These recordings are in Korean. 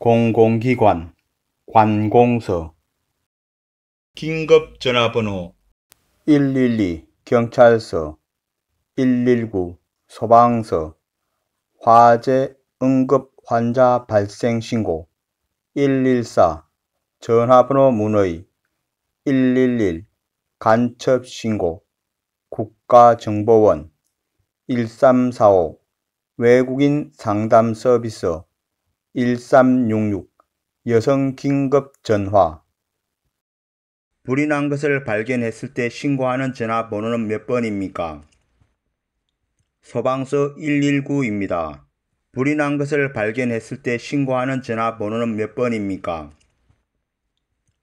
공공기관, 관공서, 긴급전화번호 112 경찰서, 119 소방서, 화재 응급 환자 발생 신고, 114 전화번호 문의, 111 간첩 신고, 국가정보원, 1345 외국인 상담 서비스, 1366 여성 긴급 전화. 불이 난 것을 발견했을 때 신고하는 전화번호는 몇 번입니까? 소방서 119입니다. 불이 난 것을 발견했을 때 신고하는 전화번호는 몇 번입니까?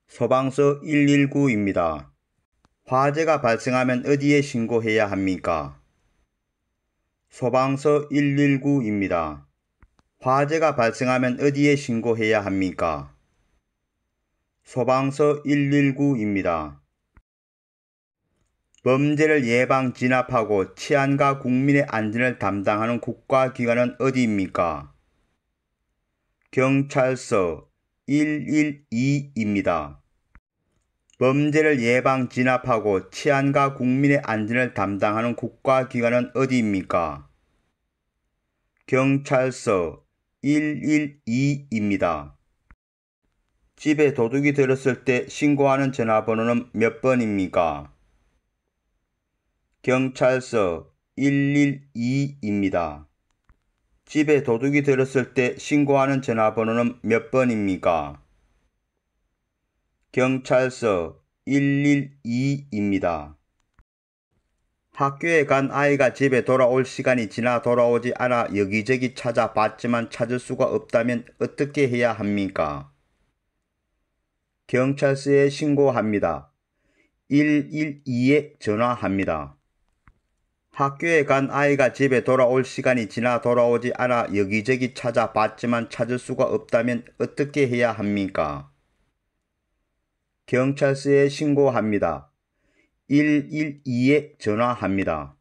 소방서 119입니다. 화재가 발생하면 어디에 신고해야 합니까? 소방서 119입니다. 화재가 발생하면 어디에 신고해야 합니까? 소방서 119입니다. 범죄를 예방 진압하고 치안과 국민의 안전을 담당하는 국가기관은 어디입니까? 경찰서 112입니다. 범죄를 예방 진압하고 치안과 국민의 안전을 담당하는 국가기관은 어디입니까? 경찰서 112입니다. 집에 도둑이 들었을 때 신고하는 전화번호는 몇 번입니까? 경찰서 112입니다. 집에 도둑이 들었을 때 신고하는 전화번호는 몇 번입니까? 경찰서 112입니다. 학교에 간 아이가 집에 돌아올 시간이 지나 돌아오지 않아 여기저기 찾아봤지만 찾을 수가 없다면 어떻게 해야 합니까? 경찰서에 신고합니다. 112에 전화합니다. 학교에 간 아이가 집에 돌아올 시간이 지나 돌아오지 않아 여기저기 찾아봤지만 찾을 수가 없다면 어떻게 해야 합니까? 경찰서에 신고합니다. 112에 전화합니다.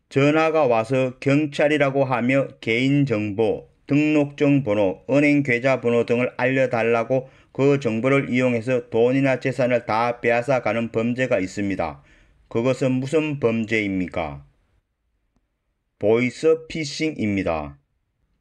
전화가 와서 경찰이라고 하며 개인정보, 등록증 번호, 은행 계좌번호 등을 알려달라고 그 정보를 이용해서 돈이나 재산을 다 빼앗아 가는 범죄가 있습니다. 그것은 무슨 범죄입니까? 보이스피싱입니다.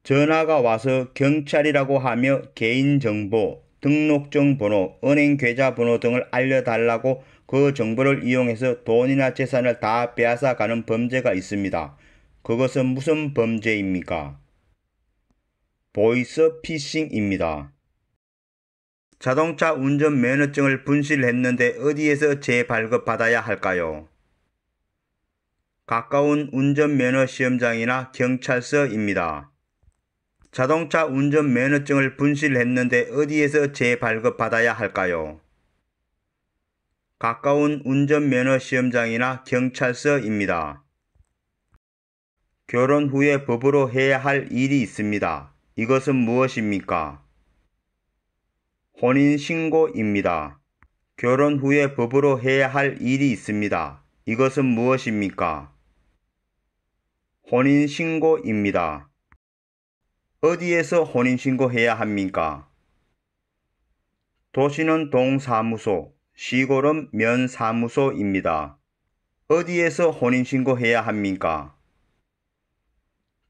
전화가 와서 경찰이라고 하며 개인정보, 등록증 번호, 은행 계좌번호 등을 알려달라고 그 정보를 이용해서 돈이나 재산을 다 빼앗아 가는 범죄가 있습니다. 그것은 무슨 범죄입니까? 보이스피싱입니다. 자동차 운전면허증을 분실했는데 어디에서 재발급받아야 할까요? 가까운 운전면허 시험장이나 경찰서입니다. 자동차 운전면허증을 분실했는데 어디에서 재발급받아야 할까요? 가까운 운전면허 시험장이나 경찰서입니다. 결혼 후에 법으로 해야 할 일이 있습니다. 이것은 무엇입니까? 혼인신고입니다. 결혼 후에 법으로 해야 할 일이 있습니다. 이것은 무엇입니까? 혼인신고입니다. 어디에서 혼인신고해야 합니까? 도시는 동사무소, 시골은 면사무소입니다. 어디에서 혼인신고해야 합니까?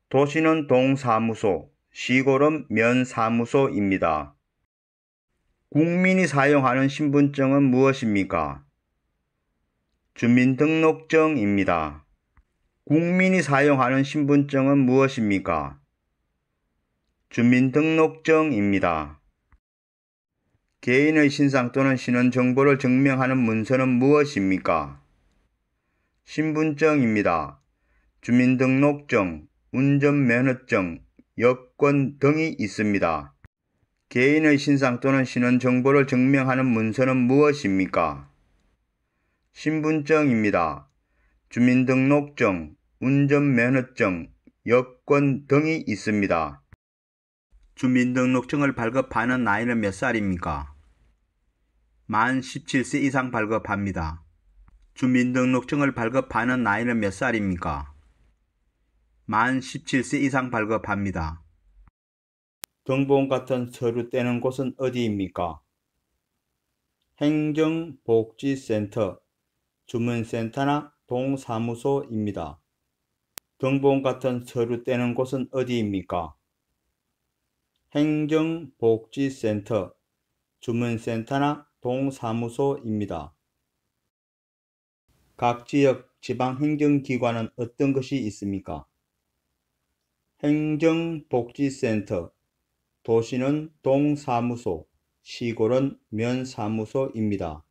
도시는 동사무소, 시골은 면사무소입니다. 국민이 사용하는 신분증은 무엇입니까? 주민등록증입니다. 국민이 사용하는 신분증은 무엇입니까? 주민등록증입니다. 개인의 신상 또는 신원 정보를 증명하는 문서는 무엇입니까? 신분증입니다. 주민등록증, 운전면허증, 여권 등이 있습니다. 개인의 신상 또는 신원 정보를 증명하는 문서는 무엇입니까? 신분증입니다. 주민등록증, 운전면허증, 여권 등이 있습니다. 주민등록증을 발급하는 나이는 몇 살입니까? 만 17세 이상 발급합니다. 주민등록증을 발급하는 나이는 몇 살입니까? 만 17세 이상 발급합니다. 등본 같은 서류 떼는 곳은 어디입니까? 행정복지센터, 주문센터나 동사무소입니다. 등본 같은 서류 떼는 곳은 어디입니까? 행정복지센터, 주문센터나 동사무소입니다. 각 지역 지방행정기관은 어떤 것이 있습니까? 행정복지센터, 도시는 동사무소, 시골은 면사무소입니다.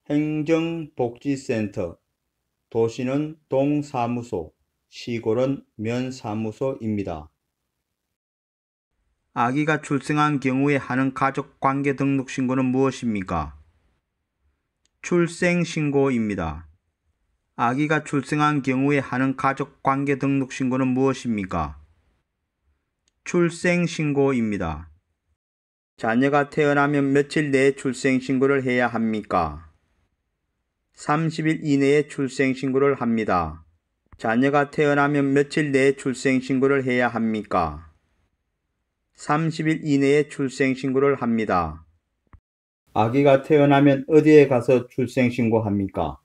행정복지센터, 도시는 동사무소, 시골은 면사무소입니다. 아기가 출생한 경우에 하는 가족관계 등록 신고는 무엇입니까? 출생신고입니다. 아기가 출생한 경우에 하는 가족관계 등록 신고는 무엇입니까? 출생신고입니다. 자녀가 태어나면 며칠 내에 출생신고를 해야 합니까? 30일 이내에 출생신고를 합니다. 자녀가 태어나면 며칠 내에 출생신고를 해야 합니까? 30일 이내에 출생신고를 합니다. 아기가 태어나면 어디에 가서 출생신고합니까?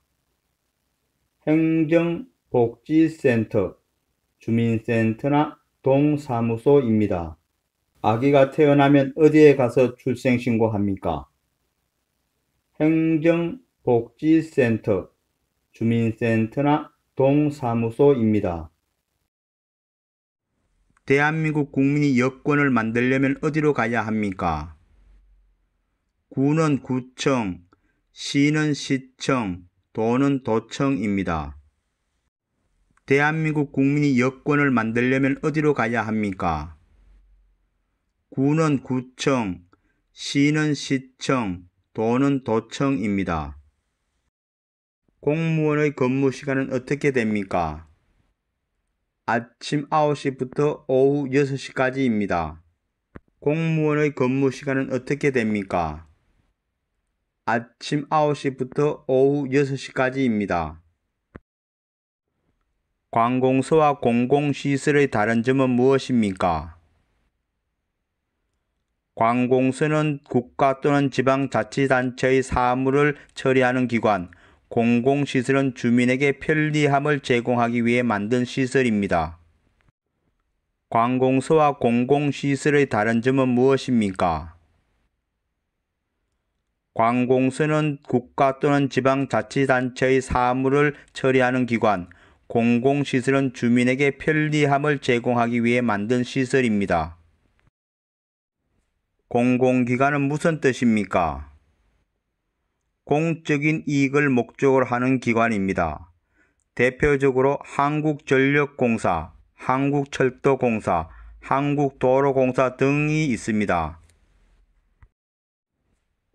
행정복지센터, 주민센터나 동사무소입니다. 아기가 태어나면 어디에 가서 출생신고합니까? 행정복지센터, 주민센터나 동사무소입니다. 대한민국 국민이 여권을 만들려면 어디로 가야 합니까? 구는 구청, 시는 시청, 도는 도청입니다. 대한민국 국민이 여권을 만들려면 어디로 가야 합니까? 구는 구청, 시는 시청, 도는 도청입니다. 공무원의 근무 시간은 어떻게 됩니까? 아침 9시부터 오후 6시까지입니다. 공무원의 근무 시간은 어떻게 됩니까? 아침 9시부터 오후 6시까지입니다. 관공서와 공공시설의 다른 점은 무엇입니까? 관공서는 국가 또는 지방자치단체의 사무를 처리하는 기관, 공공시설은 주민에게 편리함을 제공하기 위해 만든 시설입니다. 관공서와 공공시설의 다른 점은 무엇입니까? 관공서는 국가 또는 지방자치단체의 사무를 처리하는 기관, 공공시설은 주민에게 편리함을 제공하기 위해 만든 시설입니다. 공공기관은 무슨 뜻입니까? 공적인 이익을 목적으로 하는 기관입니다. 대표적으로 한국전력공사, 한국철도공사, 한국도로공사 등이 있습니다.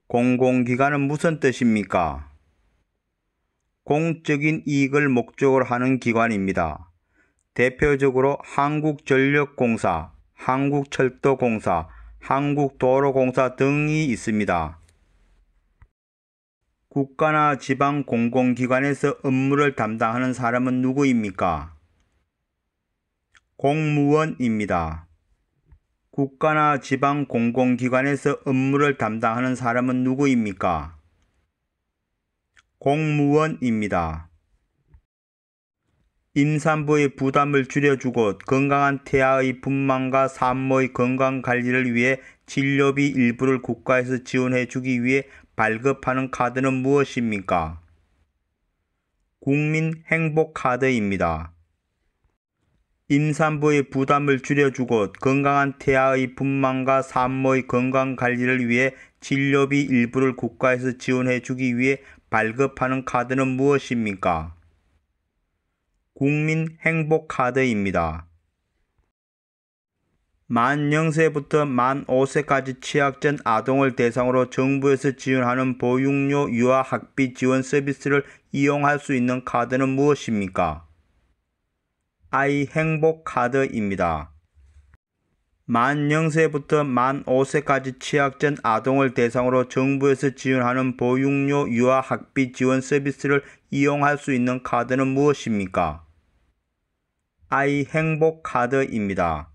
공공기관은 무슨 뜻입니까? 공적인 이익을 목적으로 하는 기관입니다. 대표적으로 한국전력공사, 한국철도공사, 한국도로공사 등이 있습니다. 국가나 지방 공공기관에서 업무를 담당하는 사람은 누구입니까? 공무원입니다. 국가나 지방 공공기관에서 업무를 담당하는 사람은 누구입니까? 공무원입니다. 임산부의 부담을 줄여주고 건강한 태아의 분만과 산모의 건강관리를 위해 진료비 일부를 국가에서 지원해주기 위해 발급하는 카드는 무엇입니까? 국민행복카드입니다. 임산부의 부담을 줄여주고 건강한 태아의 분만과 산모의 건강관리를 위해 진료비 일부를 국가에서 지원해주기 위해 발급하는 카드는 무엇입니까? 국민행복카드입니다. 만 0세부터 만 5세까지 취약전 아동을 대상으로 정부에서 지원하는 보육료 유아 학비 지원 서비스를 이용할 수 있는 카드는 무엇입니까? 아이행복카드입니다. 만 0세부터 만 5세까지 취약전 아동을 대상으로 정부에서 지원하는 보육료 유아 학비 지원 서비스를 이용할 수 있는 카드는 무엇입니까? 아이행복카드입니다.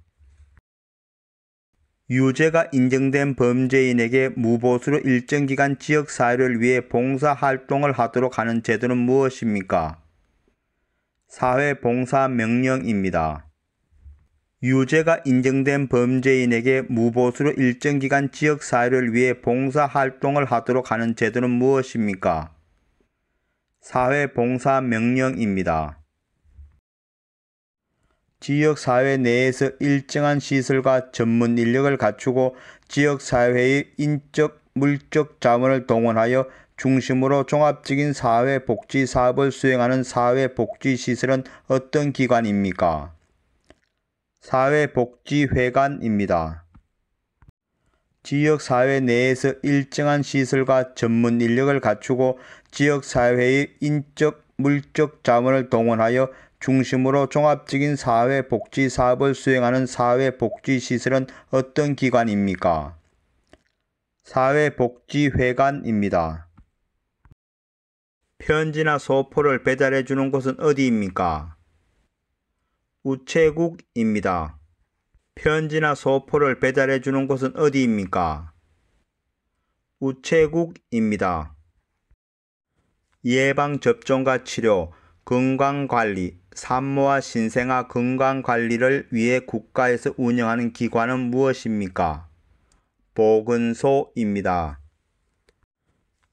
유죄가 인정된 범죄인에게 무보수로 일정 기간 지역사회를 위해 봉사활동을 하도록 하는 제도는 무엇입니까? 사회봉사명령입니다. 유죄가 인정된 범죄인에게 무보수로 일정 기간 지역사회를 위해 봉사활동을 하도록 하는 제도는 무엇입니까? 사회봉사명령입니다. 지역사회 내에서 일정한 시설과 전문 인력을 갖추고 지역사회의 인적, 물적 자원을 동원하여 중심으로 종합적인 사회복지사업을 수행하는 사회복지시설은 어떤 기관입니까? 사회복지회관입니다. 지역사회 내에서 일정한 시설과 전문 인력을 갖추고 지역사회의 인적, 물적 자원을 동원하여 중심으로 종합적인 사회복지사업을 수행하는 사회복지시설은 어떤 기관입니까? 사회복지회관입니다. 편지나 소포를 배달해 주는 곳은 어디입니까? 우체국입니다. 편지나 소포를 배달해 주는 곳은 어디입니까? 우체국입니다. 예방접종과 치료, 건강관리, 산모와 신생아 건강관리를 위해 국가에서 운영하는 기관은 무엇입니까? 보건소입니다.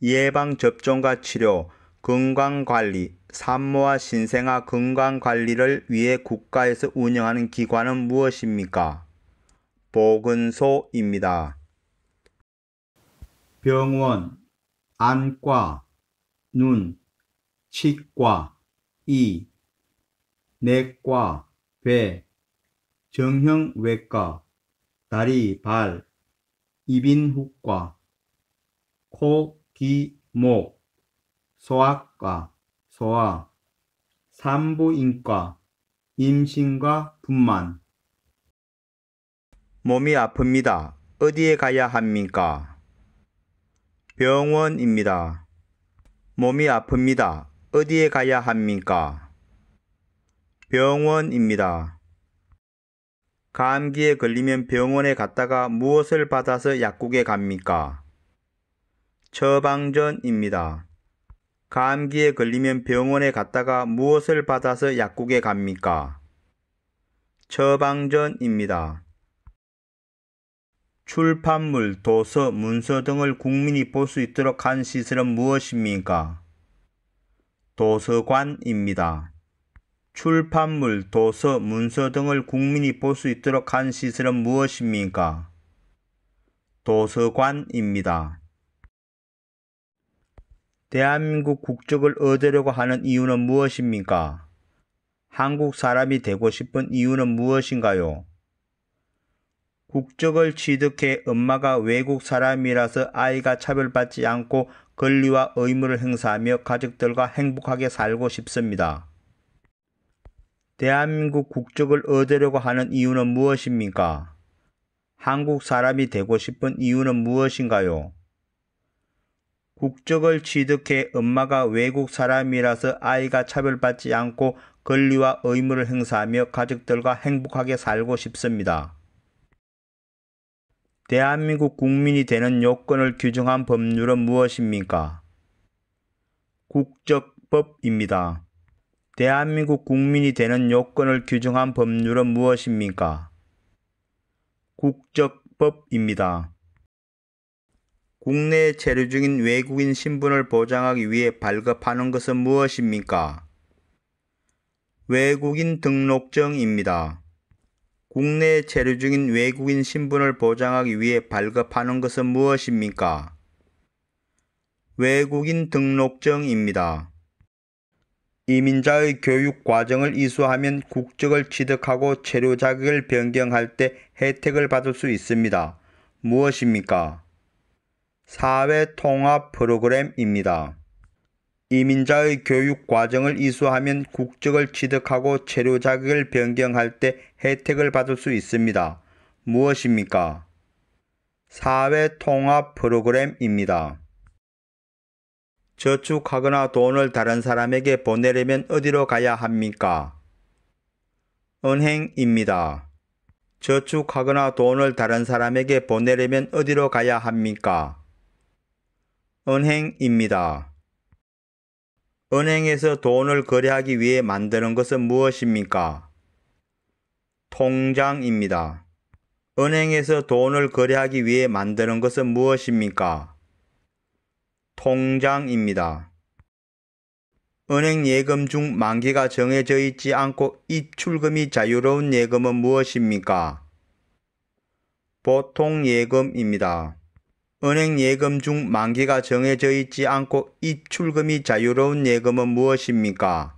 예방접종과 치료, 건강관리, 산모와 신생아 건강관리를 위해 국가에서 운영하는 기관은 무엇입니까? 보건소입니다. 병원, 안과, 눈, 치과, 이, 내과, 배, 정형외과, 다리, 발, 이빈후과, 코, 귀, 목, 소아과, 소아, 산부인과, 임신과 분만. 몸이 아픕니다. 어디에 가야 합니까? 병원입니다. 몸이 아픕니다. 어디에 가야 합니까? 병원입니다. 감기에 걸리면 병원에 갔다가 무엇을 받아서 약국에 갑니까? 처방전입니다. 감기에 걸리면 병원에 갔다가 무엇을 받아서 약국에 갑니까? 처방전입니다. 출판물, 도서, 문서 등을 국민이 볼 수 있도록 한 시설은 무엇입니까? 도서관입니다. 출판물, 도서, 문서 등을 국민이 볼 수 있도록 한 시설은 무엇입니까? 도서관입니다. 대한민국 국적을 얻으려고 하는 이유는 무엇입니까? 한국 사람이 되고 싶은 이유는 무엇인가요? 국적을 취득해 엄마가 외국 사람이라서 아이가 차별받지 않고 권리와 의무를 행사하며 가족들과 행복하게 살고 싶습니다. 대한민국 국적을 얻으려고 하는 이유는 무엇입니까? 한국 사람이 되고 싶은 이유는 무엇인가요? 국적을 취득해 엄마가 외국 사람이라서 아이가 차별받지 않고 권리와 의무를 행사하며 가족들과 행복하게 살고 싶습니다. 대한민국 국민이 되는 요건을 규정한 법률은 무엇입니까? 국적법입니다. 대한민국 국민이 되는 요건을 규정한 법률은 무엇입니까? 국적법입니다. 국내에 체류 중인 외국인 신분을 보장하기 위해 발급하는 것은 무엇입니까? 외국인 등록증입니다. 국내에 체류 중인 외국인 신분을 보장하기 위해 발급하는 것은 무엇입니까? 외국인 등록증입니다. 이민자의 교육 과정을 이수하면 국적을 취득하고 체류 자격을 변경할 때 혜택을 받을 수 있습니다. 무엇입니까? 사회통합 프로그램입니다. 이민자의 교육 과정을 이수하면 국적을 취득하고 체류 자격을 변경할 때 혜택을 받을 수 있습니다. 무엇입니까? 사회통합 프로그램입니다. 저축하거나 돈을 다른 사람에게 보내려면 어디로 가야 합니까? 은행입니다. 저축하거나 돈을 다른 사람에게 보내려면 어디로 가야 합니까? 은행입니다. 은행에서 돈을 거래하기 위해 만드는 것은 무엇입니까? 통장입니다. 은행에서 돈을 거래하기 위해 만드는 것은 무엇입니까? 통장입니다. 은행 예금 중 만기가 정해져 있지 않고 입출금이 자유로운 예금은 무엇입니까? 보통 예금입니다. 은행 예금 중 만기가 정해져 있지 않고 입출금이 자유로운 예금은 무엇입니까?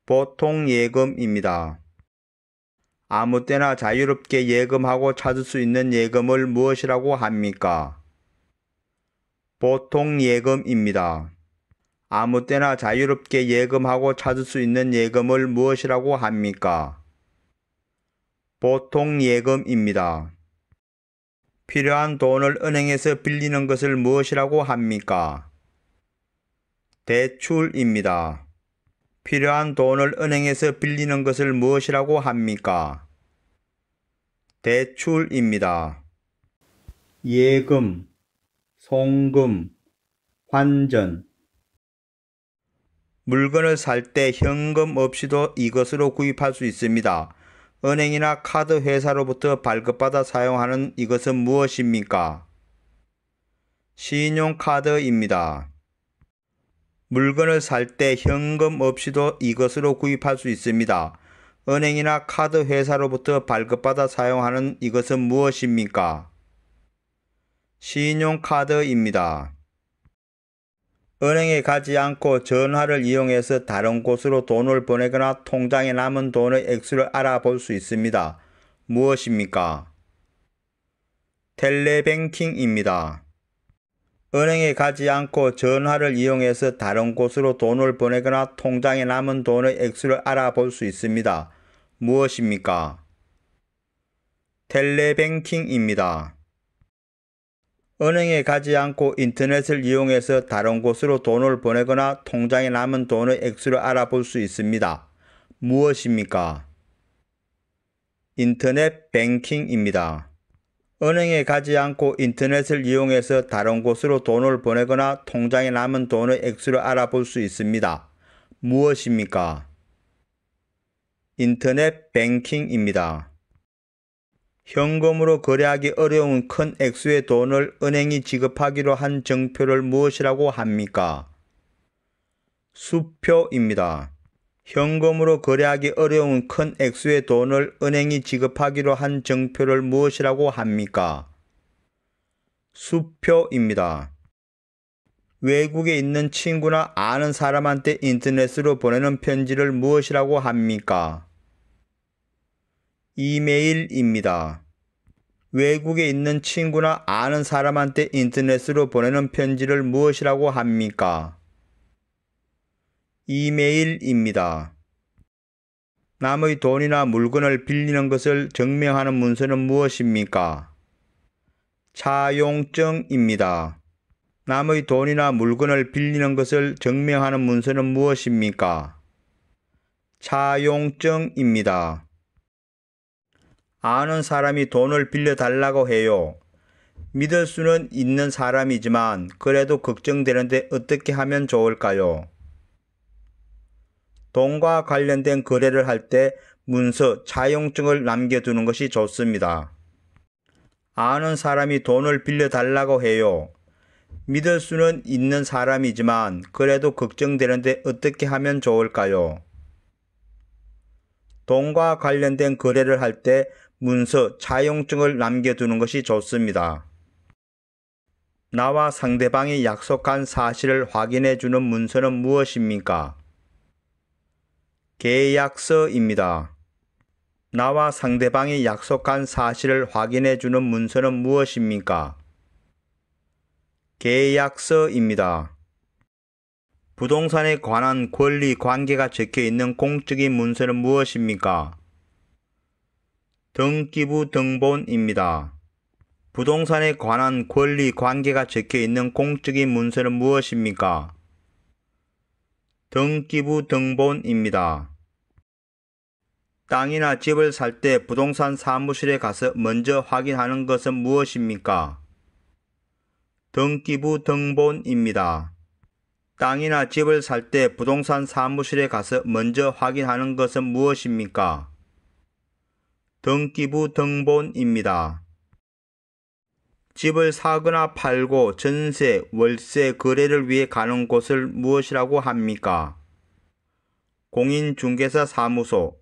보통 예금입니다. 아무 때나 자유롭게 예금하고 찾을 수 있는 예금을 무엇이라고 합니까? 보통 예금입니다. 아무 때나 자유롭게 예금하고 찾을 수 있는 예금을 무엇이라고 합니까? 보통 예금입니다. 필요한 돈을 은행에서 빌리는 것을 무엇이라고 합니까? 대출입니다. 필요한 돈을 은행에서 빌리는 것을 무엇이라고 합니까? 대출입니다. 예금, 송금, 환전. 물건을 살 때 현금 없이도 이것으로 구입할 수 있습니다. 은행이나 카드 회사로부터 발급받아 사용하는 이것은 무엇입니까? 신용카드입니다. 물건을 살 때 현금 없이도 이것으로 구입할 수 있습니다. 은행이나 카드 회사로부터 발급받아 사용하는 이것은 무엇입니까? 신용카드입니다. 은행에 가지 않고 전화를 이용해서 다른 곳으로 돈을 보내거나 통장에 남은 돈의 액수를 알아볼 수 있습니다. 무엇입니까? 텔레뱅킹입니다. 은행에 가지 않고 전화를 이용해서 다른 곳으로 돈을 보내거나 통장에 남은 돈의 액수를 알아볼 수 있습니다. 무엇입니까? 텔레뱅킹입니다. 은행에 가지 않고 인터넷을 이용해서 다른 곳으로 돈을 보내거나 통장에 남은 돈의 액수를 알아볼 수 있습니다. 무엇입니까? 인터넷 뱅킹입니다. 은행에 가지 않고 인터넷을 이용해서 다른 곳으로 돈을 보내거나 통장에 남은 돈의 액수를 알아볼 수 있습니다. 무엇입니까? 인터넷 뱅킹입니다. 현금으로 거래하기 어려운 큰 액수의 돈을 은행이 지급하기로 한 정표를 무엇이라고 합니까? 수표입니다. 현금으로 거래하기 어려운 큰 액수의 돈을 은행이 지급하기로 한 정표를 무엇이라고 합니까? 수표입니다. 외국에 있는 친구나 아는 사람한테 인터넷으로 보내는 편지를 무엇이라고 합니까? 이메일입니다. 외국에 있는 친구나 아는 사람한테 인터넷으로 보내는 편지를 무엇이라고 합니까? 이메일입니다. 남의 돈이나 물건을 빌리는 것을 증명하는 문서는 무엇입니까? 차용증입니다. 남의 돈이나 물건을 빌리는 것을 증명하는 문서는 무엇입니까? 차용증입니다. 아는 사람이 돈을 빌려달라고 해요. 믿을 수는 있는 사람이지만 그래도 걱정되는데 어떻게 하면 좋을까요? 돈과 관련된 거래를 할 때 문서, 차용증을 남겨두는 것이 좋습니다. 아는 사람이 돈을 빌려달라고 해요. 믿을 수는 있는 사람이지만 그래도 걱정되는데 어떻게 하면 좋을까요? 돈과 관련된 거래를 할 때 문서, 차용증을 남겨두는 것이 좋습니다. 나와 상대방이 약속한 사실을 확인해 주는 문서는 무엇입니까? 계약서입니다. 나와 상대방이 약속한 사실을 확인해 주는 문서는 무엇입니까? 계약서입니다. 부동산에 관한 권리 관계가 적혀 있는 공적인 문서는 무엇입니까? 등기부 등본입니다. 부동산에 관한 권리 관계가 적혀 있는 공적인 문서는 무엇입니까? 등기부 등본입니다. 땅이나 집을 살 때 부동산 사무실에 가서 먼저 확인하는 것은 무엇입니까? 등기부 등본입니다. 땅이나 집을 살 때 부동산 사무실에 가서 먼저 확인하는 것은 무엇입니까? 등기부 등본입니다. 집을 사거나 팔고 전세, 월세, 거래를 위해 가는 곳을 무엇이라고 합니까? 공인중개사 사무소,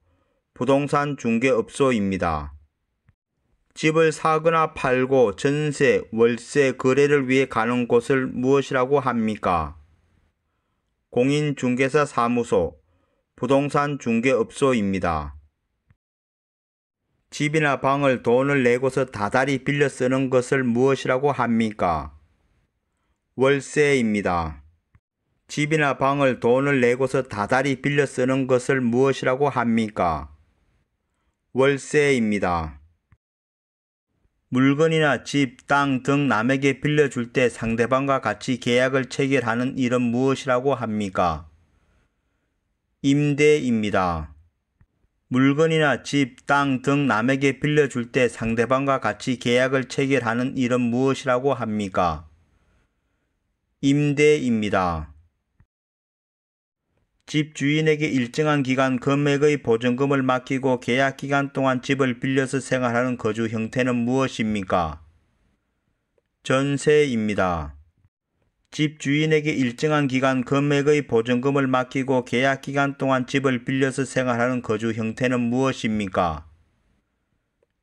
부동산 중개업소입니다. 집을 사거나 팔고 전세, 월세, 거래를 위해 가는 곳을 무엇이라고 합니까? 공인중개사 사무소, 부동산 중개업소입니다. 집이나 방을 돈을 내고서 다달이 빌려 쓰는 것을 무엇이라고 합니까? 월세입니다. 집이나 방을 돈을 내고서 다달이 빌려 쓰는 것을 무엇이라고 합니까? 월세입니다. 물건이나 집, 땅 등 남에게 빌려줄 때 상대방과 같이 계약을 체결하는 일은 무엇이라고 합니까? 임대입니다. 물건이나 집, 땅 등 남에게 빌려줄 때 상대방과 같이 계약을 체결하는 일은 무엇이라고 합니까? 임대입니다. 집 주인에게 일정한 기간 금액의 보증금을 맡기고 계약 기간 동안 집을 빌려서 생활하는 거주 형태는 무엇입니까? 전세입니다. 집 주인에게 일정한 기간 금액의 보증금을 맡기고 계약 기간 동안 집을 빌려서 생활하는 거주 형태는 무엇입니까?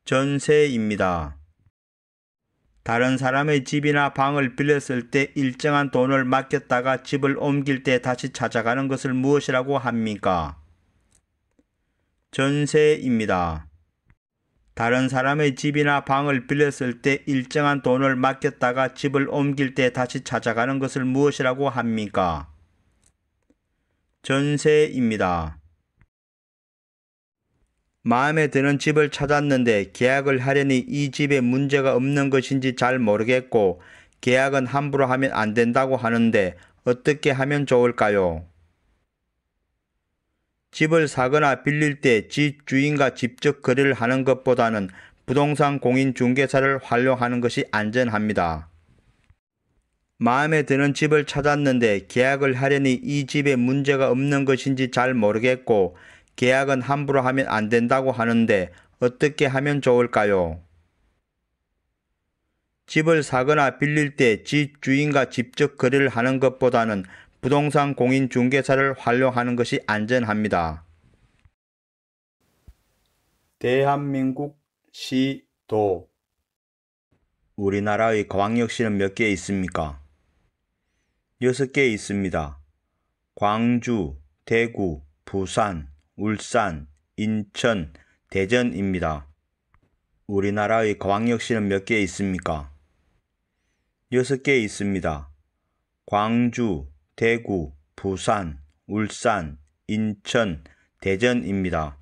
전세입니다. 다른 사람의 집이나 방을 빌렸을 때 일정한 돈을 맡겼다가 집을 옮길 때 다시 찾아가는 것을 무엇이라고 합니까? 전세입니다. 다른 사람의 집이나 방을 빌렸을 때 일정한 돈을 맡겼다가 집을 옮길 때 다시 찾아가는 것을 무엇이라고 합니까? 전세입니다. 마음에 드는 집을 찾았는데 계약을 하려니 이 집에 문제가 없는 것인지 잘 모르겠고 계약은 함부로 하면 안 된다고 하는데 어떻게 하면 좋을까요? 집을 사거나 빌릴 때 집 주인과 직접 거래를 하는 것보다는 부동산 공인중개사를 활용하는 것이 안전합니다. 마음에 드는 집을 찾았는데 계약을 하려니 이 집에 문제가 없는 것인지 잘 모르겠고 계약은 함부로 하면 안 된다고 하는데 어떻게 하면 좋을까요? 집을 사거나 빌릴 때 집 주인과 직접 거래를 하는 것보다는 부동산 공인중개사를 활용하는 것이 안전합니다. 대한민국 시, 도. 우리나라의 광역시는 몇 개 있습니까? 6개 있습니다. 광주, 대구, 부산, 울산, 인천, 대전입니다. 우리나라의 광역시는 몇 개 있습니까? 6개 있습니다. 광주, 대구, 부산, 울산, 인천, 대전입니다.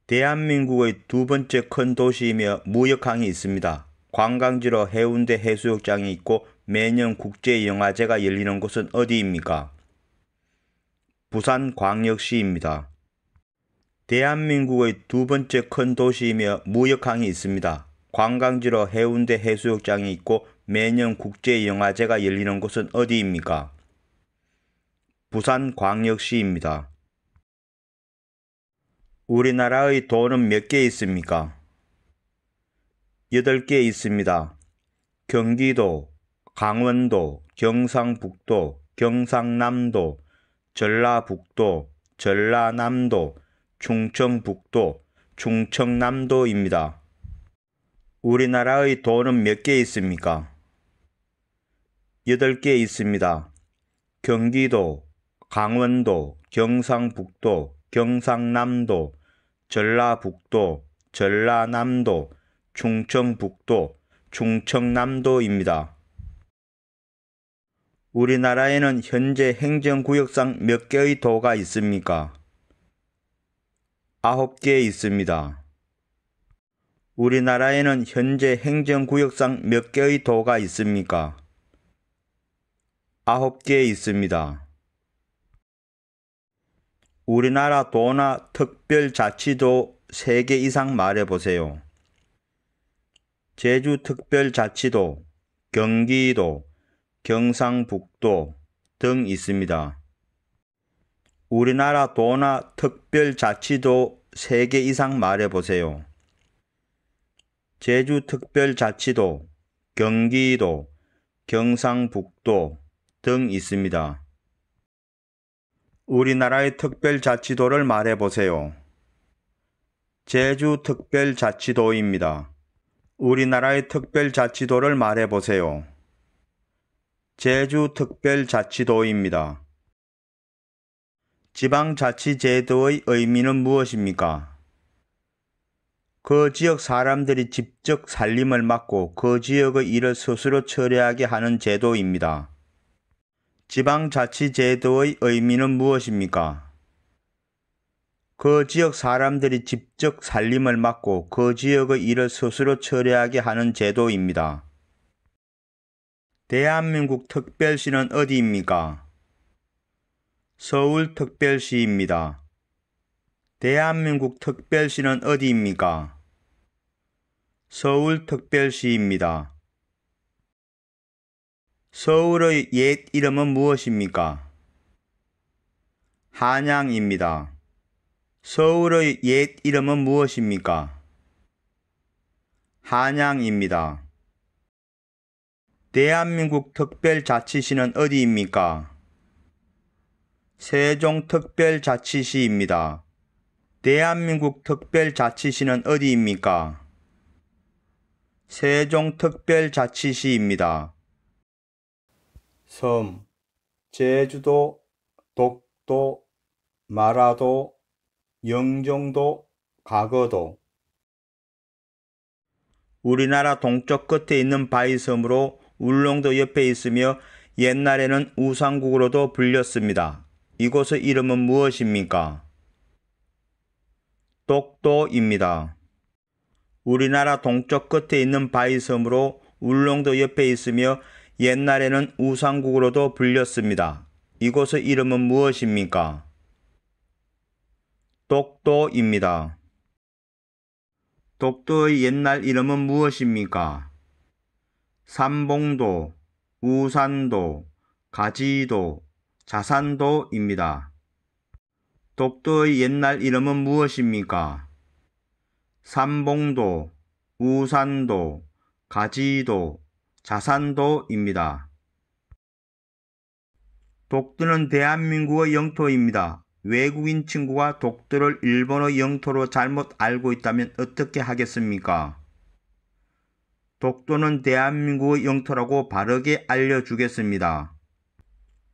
대한민국의 두 번째 큰 도시이며 무역항이 있습니다. 관광지로 해운대 해수욕장이 있고 매년 국제영화제가 열리는 곳은 어디입니까? 부산광역시입니다. 대한민국의 두 번째 큰 도시이며 무역항이 있습니다. 관광지로 해운대 해수욕장이 있고 매년 국제영화제가 열리는 곳은 어디입니까? 부산광역시입니다. 우리나라의 도는 몇 개 있습니까? 8개 있습니다. 경기도, 강원도, 경상북도, 경상남도, 전라북도, 전라남도, 충청북도, 충청남도입니다. 우리나라의 도는 몇 개 있습니까? 8개 있습니다. 경기도, 강원도, 경상북도, 경상남도, 전라북도, 전라남도, 충청북도, 충청남도입니다. 우리나라에는 현재 행정구역상 몇 개의 도가 있습니까? 9개 있습니다. 우리나라에는 현재 행정구역상 몇 개의 도가 있습니까? 9개 있습니다. 우리나라 도나 특별자치도 3개 이상 말해보세요. 제주특별자치도, 경기도, 경상북도 등 있습니다. 우리나라 도나 특별자치도 3개 이상 말해보세요. 제주특별자치도, 경기도, 경상북도 등 있습니다. 우리나라의 특별자치도를 말해보세요. 제주특별자치도입니다. 우리나라의 특별자치도를 말해보세요. 제주특별자치도입니다. 지방자치제도의 의미는 무엇입니까? 그 지역 사람들이 직접 살림을 맡고 그 지역의 일을 스스로 처리하게 하는 제도입니다. 지방자치제도의 의미는 무엇입니까? 그 지역 사람들이 직접 살림을 맡고 그 지역의 일을 스스로 처리하게 하는 제도입니다. 대한민국 특별시는 어디입니까? 서울특별시입니다. 대한민국 특별시는 어디입니까? 서울특별시입니다. 서울의 옛 이름은 무엇입니까? 한양입니다. 서울의 옛 이름은 무엇입니까? 한양입니다. 대한민국 특별자치시는 어디입니까? 세종특별자치시입니다. 대한민국 특별자치시는 어디입니까? 세종특별자치시입니다. 섬, 제주도, 독도, 마라도, 영종도, 가거도. 우리나라 동쪽 끝에 있는 바위섬으로 울릉도 옆에 있으며 옛날에는 우상국으로도 불렸습니다. 이곳의 이름은 무엇입니까? 독도입니다. 우리나라 동쪽 끝에 있는 바위섬으로 울릉도 옆에 있으며 옛날에는 우상국으로도 불렸습니다. 이곳의 이름은 무엇입니까? 독도입니다. 독도의 옛날 이름은 무엇입니까? 삼봉도, 우산도, 가지도, 자산도입니다. 독도의 옛날 이름은 무엇입니까? 삼봉도, 우산도, 가지도, 자산도입니다. 독도는 대한민국의 영토입니다. 외국인 친구가 독도를 일본의 영토로 잘못 알고 있다면 어떻게 하겠습니까? 독도는 대한민국의 영토라고 바르게 알려주겠습니다.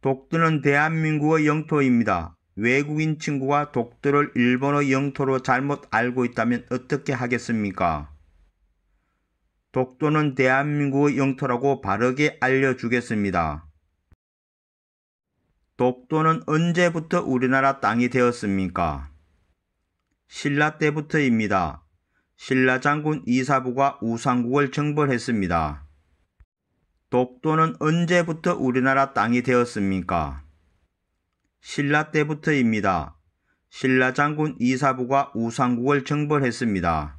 독도는 대한민국의 영토입니다. 외국인 친구가 독도를 일본의 영토로 잘못 알고 있다면 어떻게 하겠습니까? 독도는 대한민국의 영토라고 바르게 알려주겠습니다. 독도는 언제부터 우리나라 땅이 되었습니까? 신라 때부터입니다. 신라 장군 이사부가 우상국을 정벌했습니다. 독도는 언제부터 우리나라 땅이 되었습니까? 신라 때부터입니다. 신라 장군 이사부가 우상국을 정벌했습니다.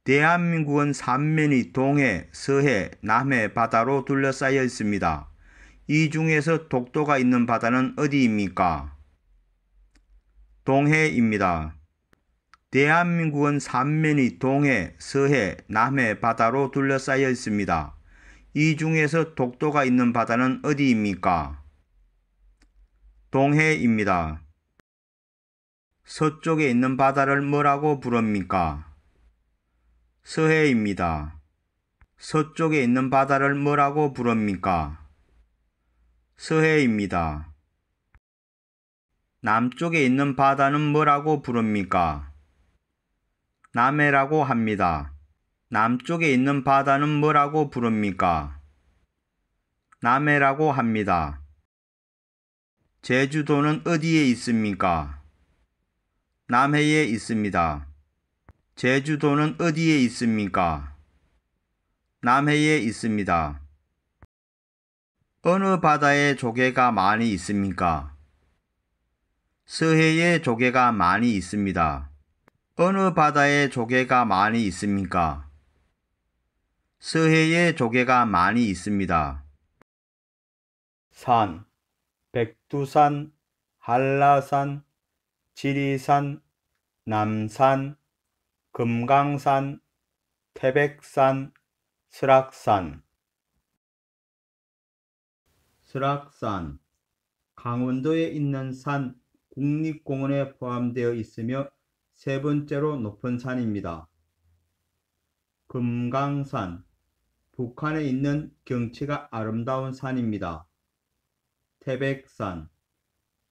대한민국은 삼면이 동해, 서해, 남해 바다로 둘러싸여 있습니다. 이 중에서 독도가 있는 바다는 어디입니까? 동해입니다. 대한민국은 삼면이 동해, 서해, 남해 바다로 둘러싸여 있습니다. 이 중에서 독도가 있는 바다는 어디입니까? 동해입니다. 서쪽에 있는 바다를 뭐라고 부릅니까? 서해입니다. 서쪽에 있는 바다를 뭐라고 부릅니까? 서해입니다. 남쪽에 있는 바다는 뭐라고 부릅니까? 남해라고 합니다. 남쪽에 있는 바다는 뭐라고 부릅니까? 남해라고 합니다. 제주도는 어디에 있습니까? 남해에 있습니다. 제주도는 어디에 있습니까? 남해에 있습니다. 어느 바다에 조개가 많이 있습니까? 서해에 조개가 많이 있습니다. 어느 바다에 조개가 많이 있습니까? 서해에 조개가 많이 있습니다. 산, 백두산, 한라산, 지리산, 남산, 금강산, 태백산, 설악산. 설악산, 강원도에 있는 산 국립공원에 포함되어 있으며 세 번째로 높은 산입니다. 금강산, 북한에 있는 경치가 아름다운 산입니다. 태백산,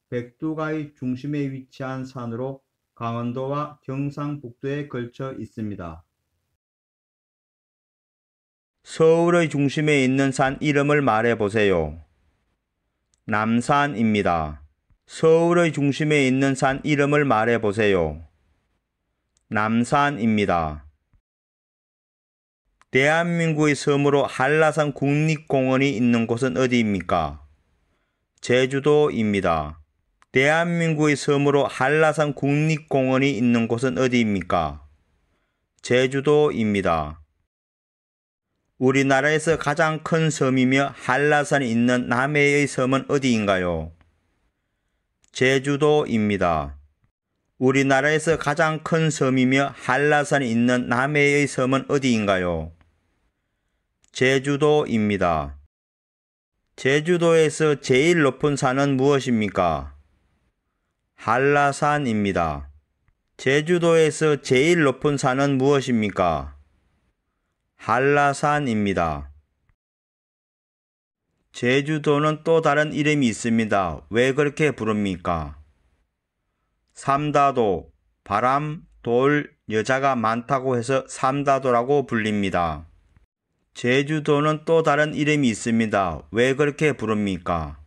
백두가의 중심에 위치한 산으로 강원도와 경상북도에 걸쳐 있습니다. 서울의 중심에 있는 산 이름을 말해보세요. 남산입니다. 서울의 중심에 있는 산 이름을 말해보세요. 남산입니다. 대한민국의 섬으로 한라산 국립공원이 있는 곳은 어디입니까? 제주도입니다. 대한민국의 섬으로 한라산 국립공원이 있는 곳은 어디입니까? 제주도입니다. 우리나라에서 가장 큰 섬이며 한라산이 있는 남해의 섬은 어디인가요? 제주도입니다. 우리나라에서 가장 큰 섬이며 한라산이 있는 남해의 섬은 어디인가요? 제주도입니다. 제주도에서 제일 높은 산은 무엇입니까? 한라산입니다. 제주도에서 제일 높은 산은 무엇입니까? 한라산입니다. 제주도는 또 다른 이름이 있습니다. 왜 그렇게 부릅니까? 삼다도, 바람, 돌, 여자가 많다고 해서 삼다도라고 불립니다. 제주도는 또 다른 이름이 있습니다. 왜 그렇게 부릅니까?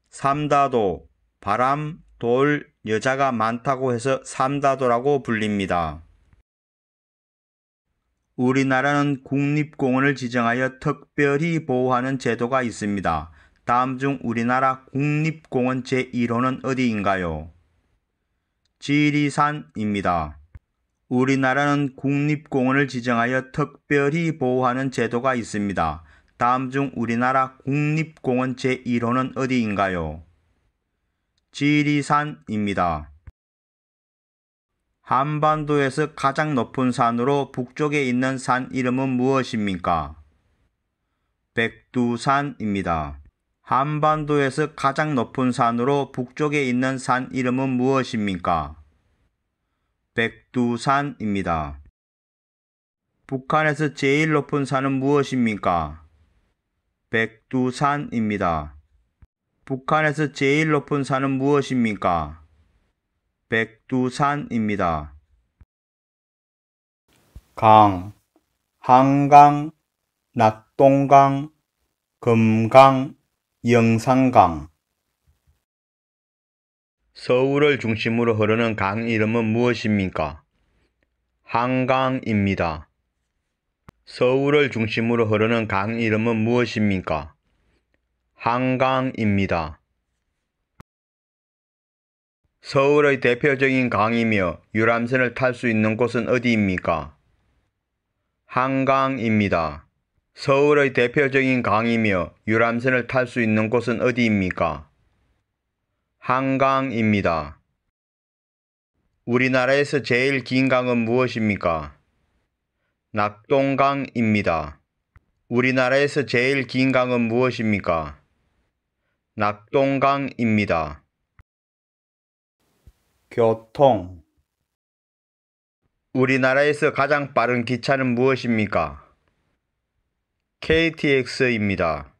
삼다도, 바람, 돌, 여자가 많다고 해서 삼다도라고 불립니다. 우리나라는 국립공원을 지정하여 특별히 보호하는 제도가 있습니다. 다음 중 우리나라 국립공원 제1호는 어디인가요? 지리산입니다. 우리나라는 국립공원을 지정하여 특별히 보호하는 제도가 있습니다. 다음 중 우리나라 국립공원 제1호는 어디인가요? 지리산입니다. 한반도에서 가장 높은 산으로 북쪽에 있는 산 이름은 무엇입니까? 백두산입니다. 한반도에서 가장 높은 산으로 북쪽에 있는 산 이름은 무엇입니까? 백두산입니다. 북한에서 제일 높은 산은 무엇입니까? 백두산입니다. 북한에서 제일 높은 산은 무엇입니까? 백두산입니다. 강, 한강, 낙동강, 금강, 영산강. 서울을 중심으로 흐르는 강 이름은 무엇입니까? 한강입니다. 서울을 중심으로 흐르는 강 이름은 무엇입니까? 한강입니다. 서울의 대표적인 강이며 유람선을 탈 수 있는 곳은 어디입니까? 한강입니다. 서울의 대표적인 강이며 유람선을 탈 수 있는 곳은 어디입니까? 한강입니다. 우리나라에서 제일 긴 강은 무엇입니까? 낙동강입니다. 우리나라에서 제일 긴 강은 무엇입니까? 낙동강입니다. 교통. 우리나라에서 가장 빠른 기차는 무엇입니까? KTX입니다.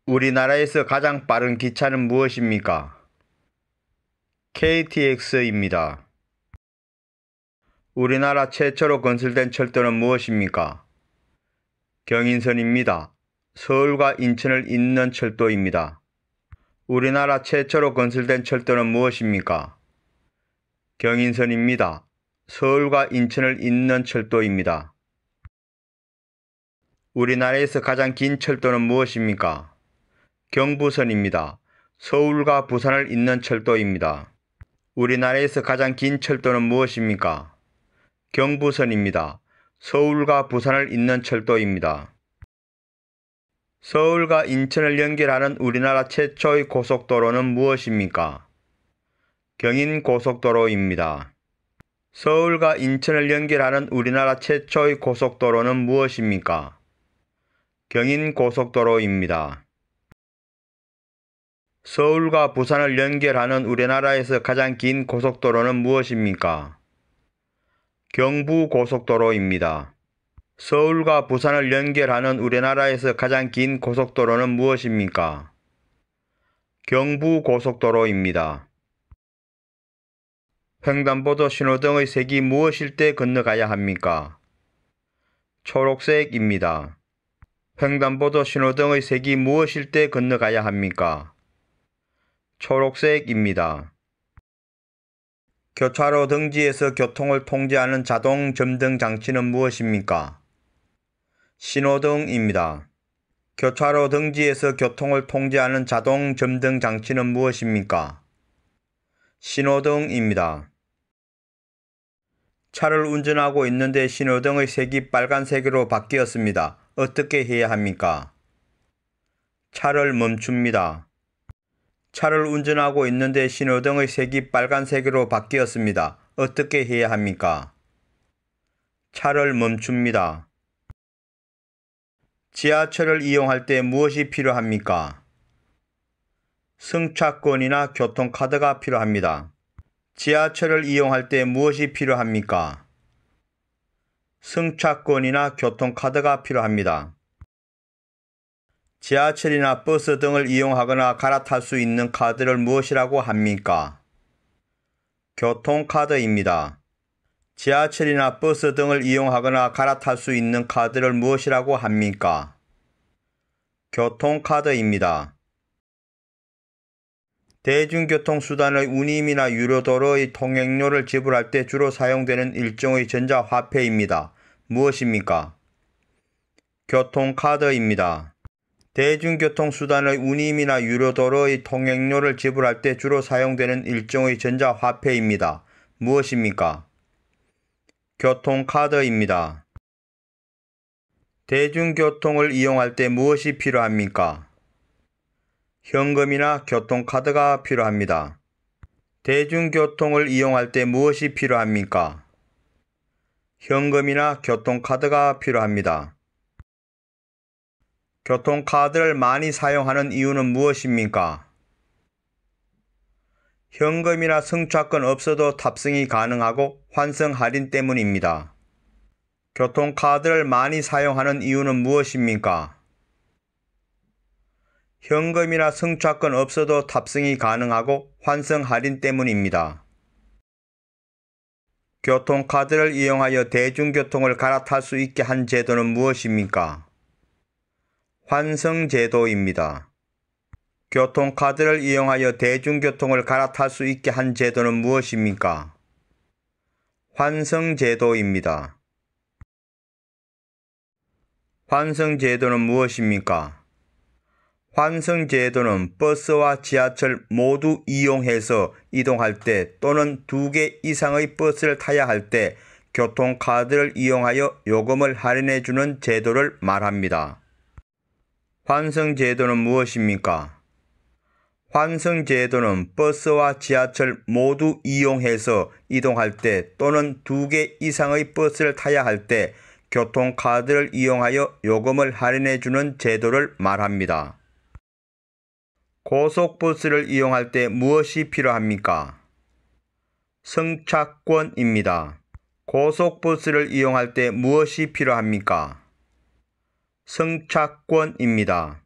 우리나라에서 가장 빠른 기차는 무엇입니까? KTX입니다. 우리나라 최초로 건설된 철도는 무엇입니까? 경인선입니다. 서울과 인천을 잇는 철도입니다. 우리나라 최초로 건설된 철도는 무엇입니까? 경인선입니다. 서울과 인천을 잇는 철도입니다. 우리나라에서 가장 긴 철도는 무엇입니까? 경부선입니다. 서울과 부산을 잇는 철도입니다. 우리나라에서 가장 긴 철도는 무엇입니까? 경부선입니다. 서울과 부산을 잇는 철도입니다. 서울과 인천을 연결하는 우리나라 최초의 고속도로는 무엇입니까? 경인고속도로입니다. 서울과 인천을 연결하는 우리나라 최초의 고속도로는 무엇입니까? 경인고속도로입니다. 서울과 부산을 연결하는 우리나라에서 가장 긴 고속도로는 무엇입니까? 경부고속도로입니다. 서울과 부산을 연결하는 우리나라에서 가장 긴 고속도로는 무엇입니까? 경부고속도로입니다. 횡단보도 신호등의 색이 무엇일 때 건너가야 합니까? 초록색입니다. 횡단보도 신호등의 색이 무엇일 때 건너가야 합니까? 초록색입니다. 교차로 등지에서 교통을 통제하는 자동 점등 장치는 무엇입니까? 신호등입니다. 교차로 등지에서 교통을 통제하는 자동 점등 장치는 무엇입니까? 신호등입니다. 차를 운전하고 있는데 신호등의 색이 빨간색으로 바뀌었습니다. 어떻게 해야 합니까? 차를 멈춥니다. 차를 운전하고 있는데 신호등의 색이 빨간색으로 바뀌었습니다. 어떻게 해야 합니까? 차를 멈춥니다. 지하철을 이용할 때 무엇이 필요합니까? 승차권이나 교통카드가 필요합니다. 지하철을 이용할 때 무엇이 필요합니까? 승차권이나 교통카드가 필요합니다. 지하철이나 버스 등을 이용하거나 갈아탈 수 있는 카드를 무엇이라고 합니까? 교통카드입니다. 지하철이나 버스 등을 이용하거나 갈아탈 수 있는 카드를 무엇이라고 합니까? 교통카드입니다. 대중교통수단의 운임이나 유료도로의 통행료를 지불할 때 주로 사용되는 일종의 전자화폐입니다. 무엇입니까? 교통카드입니다. 대중교통수단의 운임이나 유료도로의 통행료를 지불할 때 주로 사용되는 일종의 전자화폐입니다. 무엇입니까? 교통카드입니다. 대중교통을 이용할 때 무엇이 필요합니까? 현금이나 교통카드가 필요합니다. 대중교통을 이용할 때 무엇이 필요합니까? 현금이나 교통카드가 필요합니다. 교통카드를 많이 사용하는 이유는 무엇입니까? 현금이나 승차권 없어도 탑승이 가능하고 환승 할인 때문입니다. 교통카드를 많이 사용하는 이유는 무엇입니까? 현금이나 승차권 없어도 탑승이 가능하고 환승 할인 때문입니다. 교통카드를 이용하여 대중교통을 갈아탈 수 있게 한 제도는 무엇입니까? 환승제도입니다. 교통카드를 이용하여 대중교통을 갈아탈 수 있게 한 제도는 무엇입니까? 환승제도입니다. 환승제도는 무엇입니까? 환승제도는 버스와 지하철 모두 이용해서 이동할 때 또는 2개 이상의 버스를 타야 할 때 교통카드를 이용하여 요금을 할인해주는 제도를 말합니다. 환승제도는 무엇입니까? 환승제도는 버스와 지하철 모두 이용해서 이동할 때 또는 2개 이상의 버스를 타야 할 때 교통카드를 이용하여 요금을 할인해주는 제도를 말합니다. 고속버스를 이용할 때 무엇이 필요합니까? 승차권입니다. 고속버스를 이용할 때 무엇이 필요합니까? 승차권입니다.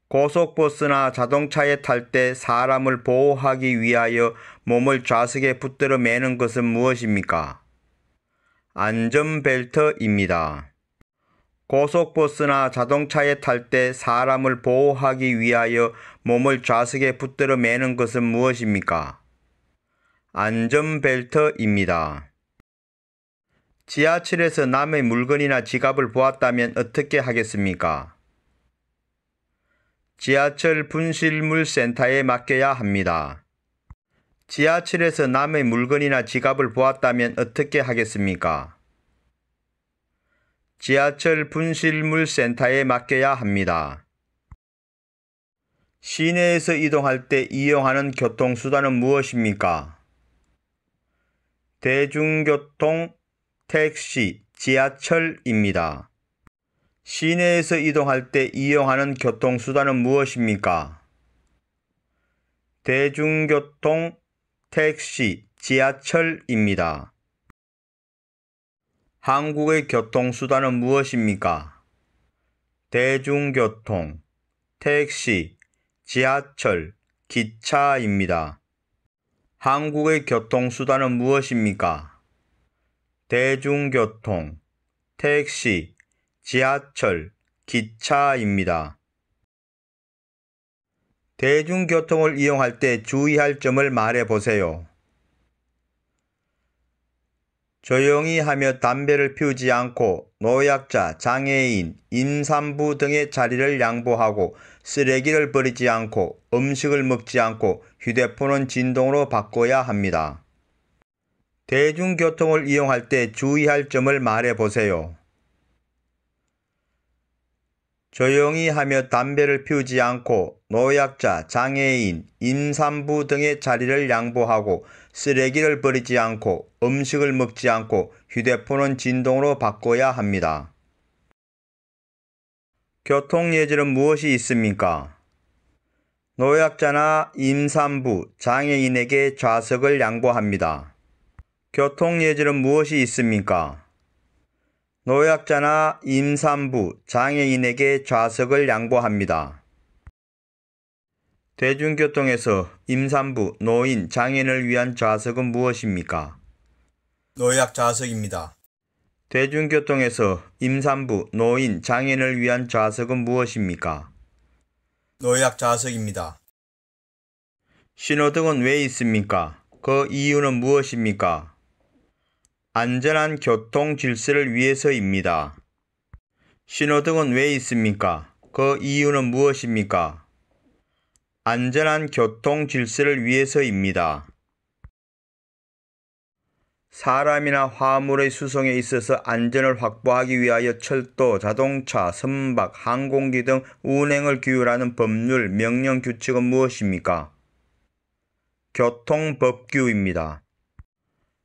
고속버스나 자동차에 탈 때 사람을 보호하기 위하여 몸을 좌석에 붙들어 매는 것은 무엇입니까? 안전벨트입니다. 고속버스나 자동차에 탈 때 사람을 보호하기 위하여 몸을 좌석에 붙들어 매는 것은 무엇입니까? 안전벨트입니다. 지하철에서 남의 물건이나 지갑을 보았다면 어떻게 하겠습니까? 지하철 분실물 센터에 맡겨야 합니다. 지하철에서 남의 물건이나 지갑을 보았다면 어떻게 하겠습니까? 지하철 분실물 센터에 맡겨야 합니다. 시내에서 이동할 때 이용하는 교통수단은 무엇입니까? 대중교통, 택시, 지하철입니다. 시내에서 이동할 때 이용하는 교통수단은 무엇입니까? 대중교통, 택시, 지하철입니다. 한국의 교통수단은 무엇입니까? 대중교통, 택시, 지하철, 기차입니다. 한국의 교통수단은 무엇입니까? 대중교통, 택시, 지하철, 기차입니다. 대중교통을 이용할 때 주의할 점을 말해 보세요. 조용히 하며 담배를 피우지 않고 노약자, 장애인, 임산부 등의 자리를 양보하고 쓰레기를 버리지 않고 음식을 먹지 않고 휴대폰은 진동으로 바꿔야 합니다. 대중교통을 이용할 때 주의할 점을 말해 보세요. 조용히 하며 담배를 피우지 않고 노약자, 장애인, 임산부 등의 자리를 양보하고 쓰레기를 버리지 않고 음식을 먹지 않고 휴대폰은 진동으로 바꿔야 합니다. 교통예절은 무엇이 있습니까? 노약자나 임산부, 장애인에게 좌석을 양보합니다. 교통예절은 무엇이 있습니까? 노약자나 임산부, 장애인에게 좌석을 양보합니다. 대중교통에서 임산부, 노인, 장애인을 위한 좌석은 무엇입니까? 노약 좌석입니다. 대중교통에서 임산부, 노인, 장애인을 위한 좌석은 무엇입니까? 노약 좌석입니다. 신호등은 왜 있습니까? 그 이유는 무엇입니까? 안전한 교통 질서를 위해서입니다. 신호등은 왜 있습니까? 그 이유는 무엇입니까? 안전한 교통 질서를 위해서입니다. 사람이나 화물의 수송에 있어서 안전을 확보하기 위하여 철도, 자동차, 선박, 항공기 등 운행을 규율하는 법률, 명령, 규칙은 무엇입니까? 교통법규입니다.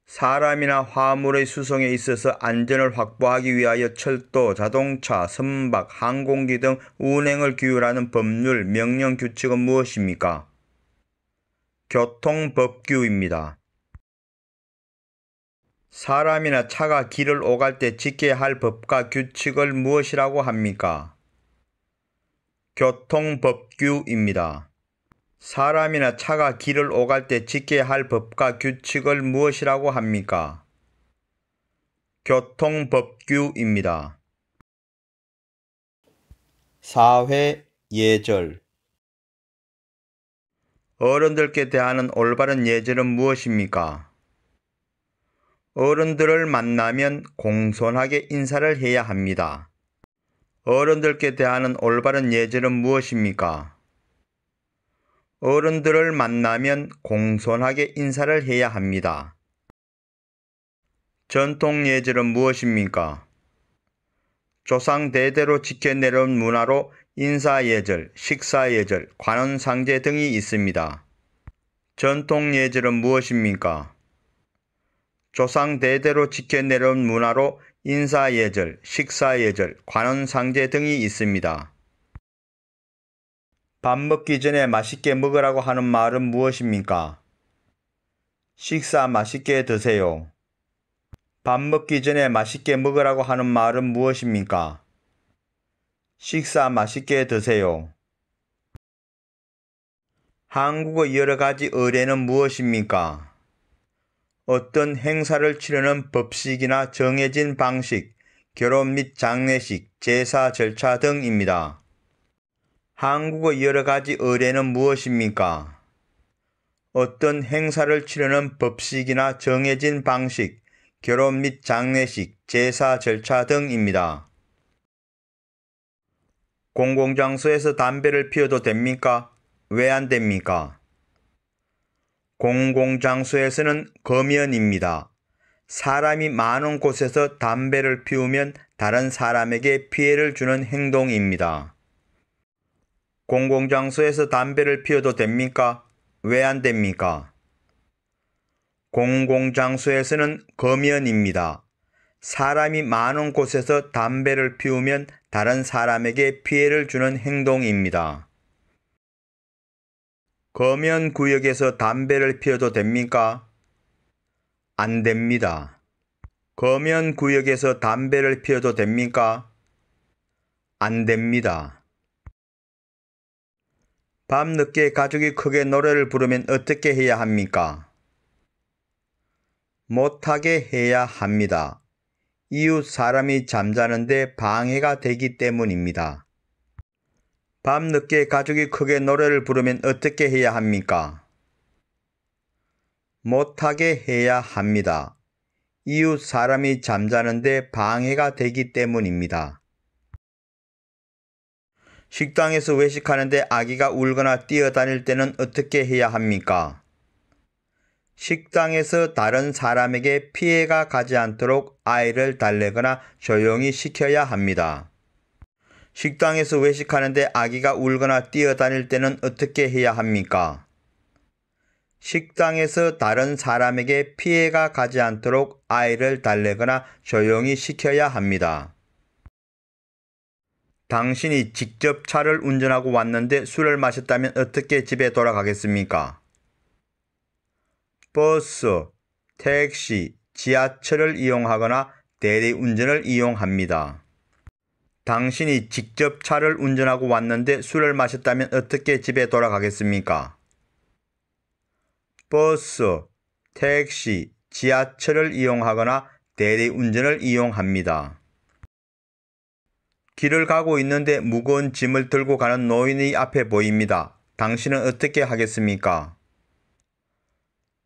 사람이나 화물의 수송에 있어서 안전을 확보하기 위하여 철도, 자동차, 선박, 항공기 등 운행을 규율하는 법률, 명령, 규칙은 무엇입니까? 교통법규입니다. 사람이나 차가 길을 오갈 때 지켜야 할 법과 규칙을 무엇이라고 합니까? 교통법규입니다. 사람이나 차가 길을 오갈 때 지켜야 할 법과 규칙을 무엇이라고 합니까? 교통법규입니다. 사회 예절. 어른들께 대하는 올바른 예절은 무엇입니까? 어른들을 만나면 공손하게 인사를 해야 합니다. 어른들께 대하는 올바른 예절은 무엇입니까? 어른들을 만나면 공손하게 인사를 해야 합니다. 전통 예절은 무엇입니까? 조상 대대로 지켜내려온 문화로 인사 예절, 식사 예절, 관원 상제 등이 있습니다. 전통 예절은 무엇입니까? 조상 대대로 지켜내려온 문화로 인사 예절, 식사 예절, 관원 상제 등이 있습니다. 밥 먹기 전에 맛있게 먹으라고 하는 말은 무엇입니까? 식사 맛있게 드세요. 밥 먹기 전에 맛있게 먹으라고 하는 말은 무엇입니까? 식사 맛있게 드세요. 한국의 여러 가지 의례는 무엇입니까? 어떤 행사를 치르는 법식이나 정해진 방식, 결혼 및 장례식, 제사 절차 등입니다. 한국의 여러 가지 의례는 무엇입니까? 어떤 행사를 치르는 법식이나 정해진 방식, 결혼 및 장례식, 제사 절차 등입니다. 공공장소에서 담배를 피워도 됩니까? 왜 안 됩니까? 공공장소에서는 금연입니다. 사람이 많은 곳에서 담배를 피우면 다른 사람에게 피해를 주는 행동입니다. 공공장소에서 담배를 피워도 됩니까? 왜 안 됩니까? 공공장소에서는 금연입니다. 사람이 많은 곳에서 담배를 피우면 다른 사람에게 피해를 주는 행동입니다. 금연구역에서 담배를 피워도 됩니까? 안 됩니다. 금연구역에서 담배를 피워도 됩니까? 안 됩니다. 밤늦게 가족이 크게 노래를 부르면 어떻게 해야 합니까? 못하게 해야 합니다. 이웃 사람이 잠자는데 방해가 되기 때문입니다. 밤늦게 가족이 크게 노래를 부르면 어떻게 해야 합니까? 못하게 해야 합니다. 이웃 사람이 잠자는데 방해가 되기 때문입니다. 식당에서 외식하는데 아기가 울거나 뛰어다닐 때는 어떻게 해야 합니까? 식당에서 다른 사람에게 피해가 가지 않도록 아이를 달래거나 조용히 시켜야 합니다. 식당에서 외식하는데 아기가 울거나 뛰어다닐 때는 어떻게 해야 합니까? 식당에서 다른 사람에게 피해가 가지 않도록 아이를 달래거나 조용히 시켜야 합니다. 당신이 직접 차를 운전하고 왔는데 술을 마셨다면 어떻게 집에 돌아가겠습니까? 버스, 택시, 지하철을 이용하거나 대리운전을 이용합니다. 당신이 직접 차를 운전하고 왔는데 술을 마셨다면 어떻게 집에 돌아가겠습니까? 버스, 택시, 지하철을 이용하거나 대리운전을 이용합니다. 길을 가고 있는데 무거운 짐을 들고 가는 노인이 앞에 보입니다. 당신은 어떻게 하겠습니까?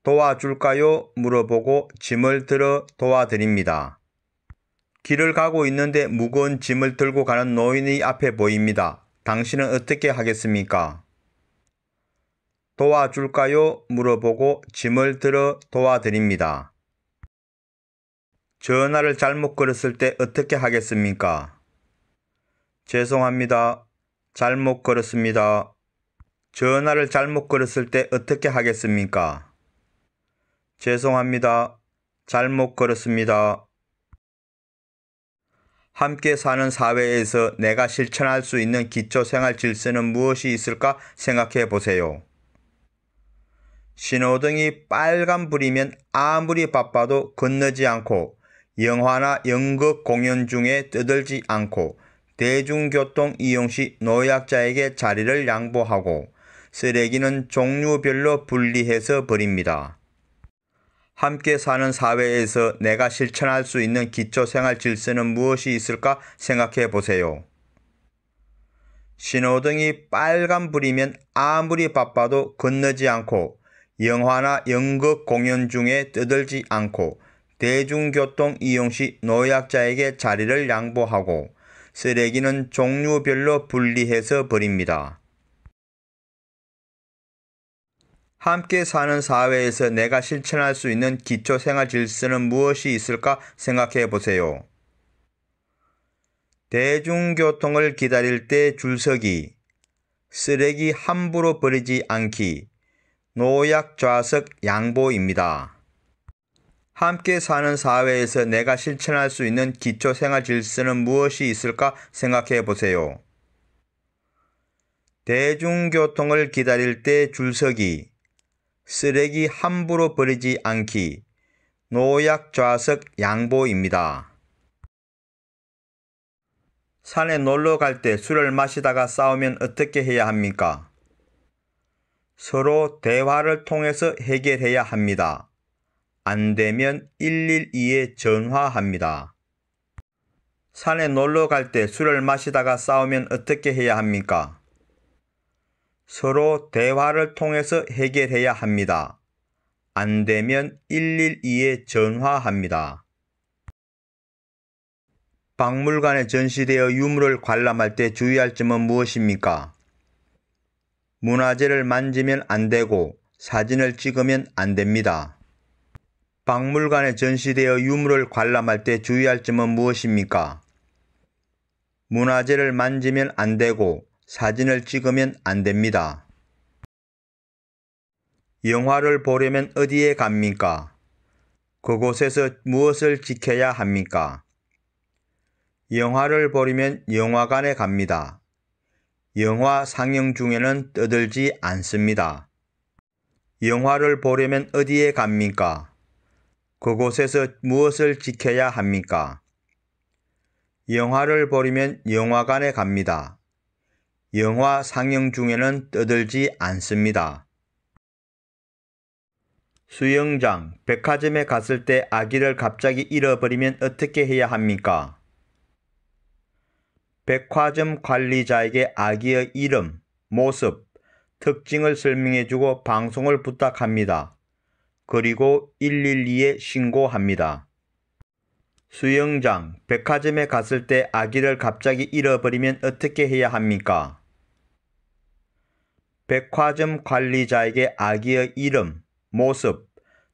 도와줄까요? 물어보고 짐을 들어 도와드립니다. 길을 가고 있는데 무거운 짐을 들고 가는 노인이 앞에 보입니다. 당신은 어떻게 하겠습니까? 도와줄까요? 물어보고 짐을 들어 도와드립니다. 전화를 잘못 걸었을 때 어떻게 하겠습니까? 죄송합니다. 잘못 걸었습니다. 전화를 잘못 걸었을 때 어떻게 하겠습니까? 죄송합니다. 잘못 걸었습니다. 함께 사는 사회에서 내가 실천할 수 있는 기초생활 질서는 무엇이 있을까 생각해 보세요. 신호등이 빨간불이면 아무리 바빠도 건너지 않고 영화나 연극 공연 중에 떠들지 않고 대중교통 이용 시 노약자에게 자리를 양보하고 쓰레기는 종류별로 분리해서 버립니다. 함께 사는 사회에서 내가 실천할 수 있는 기초생활 질서는 무엇이 있을까 생각해 보세요. 신호등이 빨간불이면 아무리 바빠도 건너지 않고 영화나 연극 공연 중에 떠들지 않고 대중교통 이용 시 노약자에게 자리를 양보하고 쓰레기는 종류별로 분리해서 버립니다. 함께 사는 사회에서 내가 실천할 수 있는 기초생활 질서는 무엇이 있을까 생각해 보세요. 대중교통을 기다릴 때 줄서기, 쓰레기 함부로 버리지 않기, 노약 좌석 양보입니다. 함께 사는 사회에서 내가 실천할 수 있는 기초생활 질서는 무엇이 있을까 생각해 보세요. 대중교통을 기다릴 때 줄서기, 쓰레기 함부로 버리지 않기, 노약 좌석 양보입니다. 산에 놀러 갈 때 술을 마시다가 싸우면 어떻게 해야 합니까? 서로 대화를 통해서 해결해야 합니다. 안 되면 112에 전화합니다. 산에 놀러 갈 때 술을 마시다가 싸우면 어떻게 해야 합니까? 서로 대화를 통해서 해결해야 합니다. 안 되면 112에 전화합니다. 박물관에 전시되어 유물을 관람할 때 주의할 점은 무엇입니까? 문화재를 만지면 안 되고 사진을 찍으면 안 됩니다. 박물관에 전시되어 유물을 관람할 때 주의할 점은 무엇입니까? 문화재를 만지면 안 되고 사진을 찍으면 안 됩니다. 영화를 보려면 어디에 갑니까? 그곳에서 무엇을 지켜야 합니까? 영화를 보려면 영화관에 갑니다. 영화 상영 중에는 떠들지 않습니다. 영화를 보려면 어디에 갑니까? 그곳에서 무엇을 지켜야 합니까? 영화를 보려면 영화관에 갑니다. 영화 상영 중에는 떠들지 않습니다. 수영장, 백화점에 갔을 때 아기를 갑자기 잃어버리면 어떻게 해야 합니까? 백화점 관리자에게 아기의 이름, 모습, 특징을 설명해주고 방송을 부탁합니다. 그리고 112에 신고합니다. 수영장, 백화점에 갔을 때 아기를 갑자기 잃어버리면 어떻게 해야 합니까? 백화점 관리자에게 아기의 이름, 모습,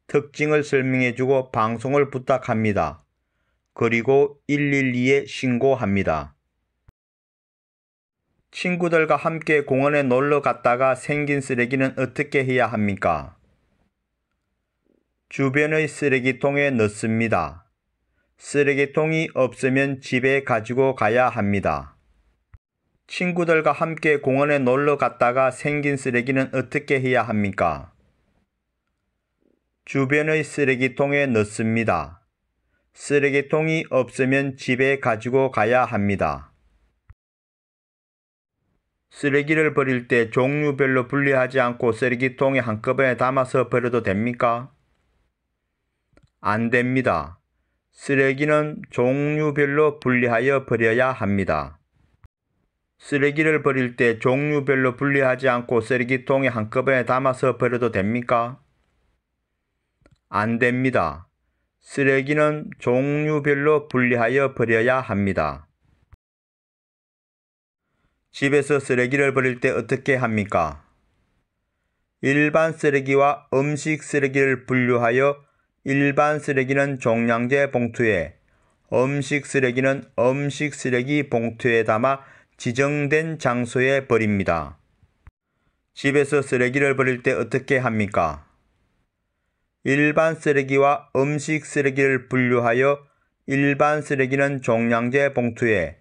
특징을 설명해주고 방송을 부탁합니다. 그리고 112에 신고합니다. 친구들과 함께 공원에 놀러 갔다가 생긴 쓰레기는 어떻게 해야 합니까? 주변의 쓰레기통에 넣습니다. 쓰레기통이 없으면 집에 가지고 가야 합니다. 친구들과 함께 공원에 놀러 갔다가 생긴 쓰레기는 어떻게 해야 합니까? 주변의 쓰레기통에 넣습니다. 쓰레기통이 없으면 집에 가지고 가야 합니다. 쓰레기를 버릴 때 종류별로 분리하지 않고 쓰레기통에 한꺼번에 담아서 버려도 됩니까? 안 됩니다. 쓰레기는 종류별로 분리하여 버려야 합니다. 쓰레기를 버릴 때 종류별로 분리하지 않고 쓰레기통에 한꺼번에 담아서 버려도 됩니까? 안 됩니다. 쓰레기는 종류별로 분리하여 버려야 합니다. 집에서 쓰레기를 버릴 때 어떻게 합니까? 일반 쓰레기와 음식 쓰레기를 분류하여 일반 쓰레기는 종량제 봉투에, 음식 쓰레기는 음식 쓰레기 봉투에 담아 지정된 장소에 버립니다. 집에서 쓰레기를 버릴 때 어떻게 합니까? 일반 쓰레기와 음식 쓰레기를 분류하여 일반 쓰레기는 종량제 봉투에,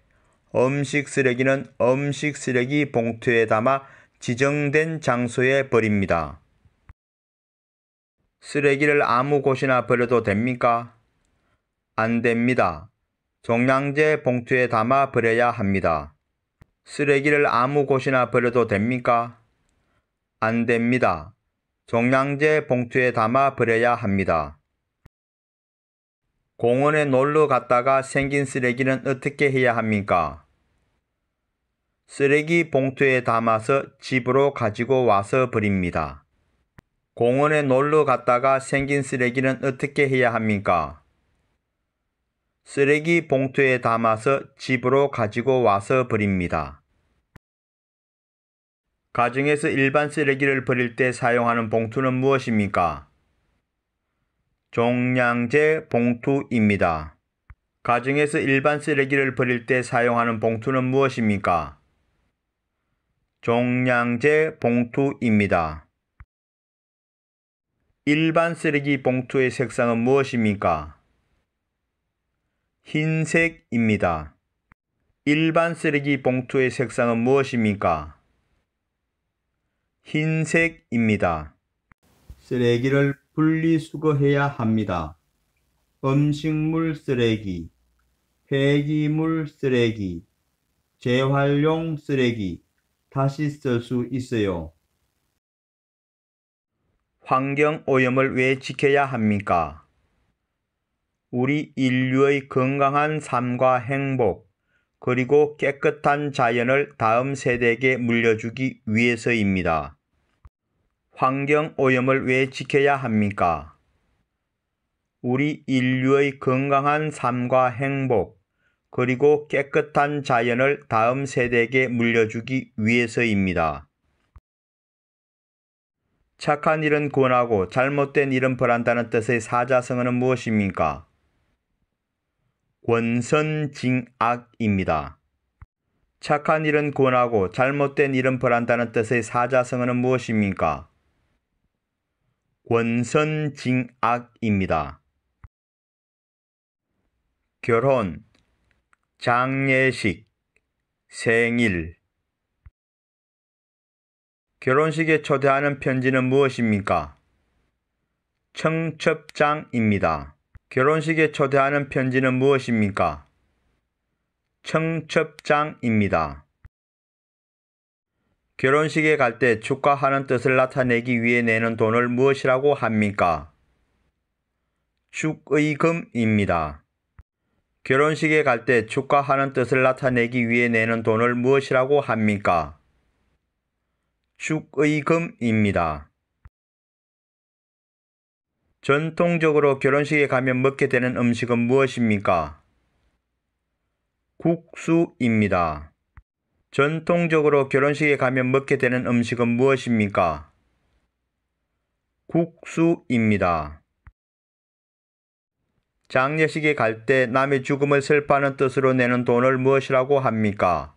음식 쓰레기는 음식 쓰레기 봉투에 담아 지정된 장소에 버립니다. 쓰레기를 아무 곳이나 버려도 됩니까? 안 됩니다. 종량제 봉투에 담아 버려야 합니다. 쓰레기를 아무 곳이나 버려도 됩니까? 안 됩니다. 종량제 봉투에 담아 버려야 합니다. 공원에 놀러 갔다가 생긴 쓰레기는 어떻게 해야 합니까? 쓰레기 봉투에 담아서 집으로 가지고 와서 버립니다. 공원에 놀러 갔다가 생긴 쓰레기는 어떻게 해야 합니까? 쓰레기 봉투에 담아서 집으로 가지고 와서 버립니다. 가정에서 일반 쓰레기를 버릴 때 사용하는 봉투는 무엇입니까? 종량제 봉투입니다. 가정에서 일반 쓰레기를 버릴 때 사용하는 봉투는 무엇입니까? 종량제 봉투입니다. 일반 쓰레기 봉투의 색상은 무엇입니까? 흰색입니다. 일반 쓰레기 봉투의 색상은 무엇입니까? 흰색입니다. 쓰레기를 분리수거해야 합니다. 음식물 쓰레기, 폐기물 쓰레기, 재활용 쓰레기, 다시 쓸 수 있어요. 환경오염을 왜 지켜야 합니까? 우리 인류의 건강한 삶과 행복, 그리고 깨끗한 자연을 다음 세대에게 물려주기 위해서입니다. 환경오염을 왜 지켜야 합니까? 우리 인류의 건강한 삶과 행복, 그리고 깨끗한 자연을 다음 세대에게 물려주기 위해서입니다. 착한 일은 권하고 잘못된 일은 벌한다는 뜻의 사자성어는 무엇입니까? 권선징악입니다. 착한 일은 권하고 잘못된 일은 벌한다는 뜻의 사자성어는 무엇입니까? 권선징악입니다. 결혼, 장례식, 생일. 결혼식에 초대하는 편지는 무엇입니까? 청첩장입니다. 결혼식에 초대하는 편지는 무엇입니까? 청첩장입니다. 결혼식에 갈 때 축하하는 뜻을 나타내기 위해 내는 돈을 무엇이라고 합니까? 축의금입니다. 결혼식에 갈 때 축하하는 뜻을 나타내기 위해 내는 돈을 무엇이라고 합니까? 축의금입니다. 전통적으로 결혼식에 가면 먹게 되는 음식은 무엇입니까? 국수입니다. 전통적으로 결혼식에 가면 먹게 되는 음식은 무엇입니까? 국수입니다. 장례식에 갈 때 남의 죽음을 슬퍼하는 뜻으로 내는 돈을 무엇이라고 합니까?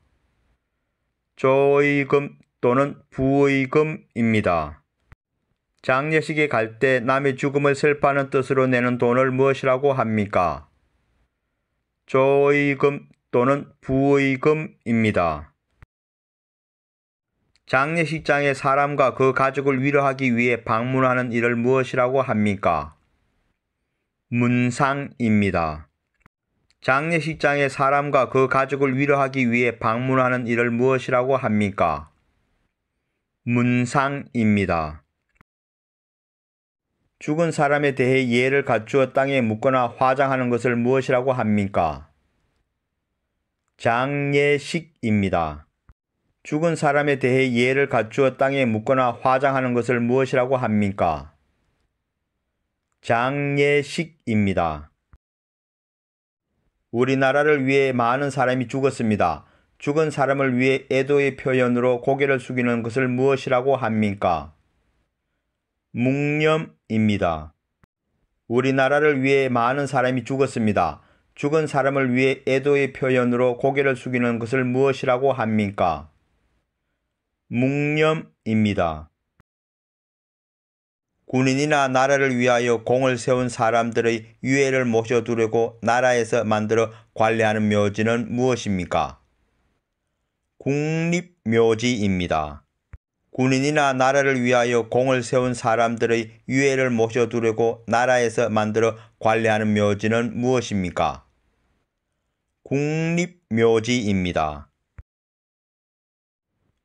조의금 또는 부의금입니다. 장례식에 갈 때 남의 죽음을 슬퍼하는 뜻으로 내는 돈을 무엇이라고 합니까? 조의금 또는 부의금입니다. 장례식장에 사람과 그 가족을 위로하기 위해 방문하는 일을 무엇이라고 합니까? 문상입니다. 장례식장에 사람과 그 가족을 위로하기 위해 방문하는 일을 무엇이라고 합니까? 문상입니다. 죽은 사람에 대해 예를 갖추어 땅에 묻거나 화장하는 것을 무엇이라고 합니까? 장례식입니다. 죽은 사람에 대해 예를 갖추어 땅에 묻거나 화장하는 것을 무엇이라고 합니까? 장례식입니다. 우리나라를 위해 많은 사람이 죽었습니다. 죽은 사람을 위해 애도의 표현으로 고개를 숙이는 것을 무엇이라고 합니까? 묵념입니다. 우리나라를 위해 많은 사람이 죽었습니다. 죽은 사람을 위해 애도의 표현으로 고개를 숙이는 것을 무엇이라고 합니까? 묵념입니다. 군인이나 나라를 위하여 공을 세운 사람들의 유해를 모셔두려고 나라에서 만들어 관리하는 묘지는 무엇입니까? 국립묘지입니다. 군인이나 나라를 위하여 공을 세운 사람들의 유해를 모셔두려고 나라에서 만들어 관리하는 묘지는 무엇입니까? 국립묘지입니다.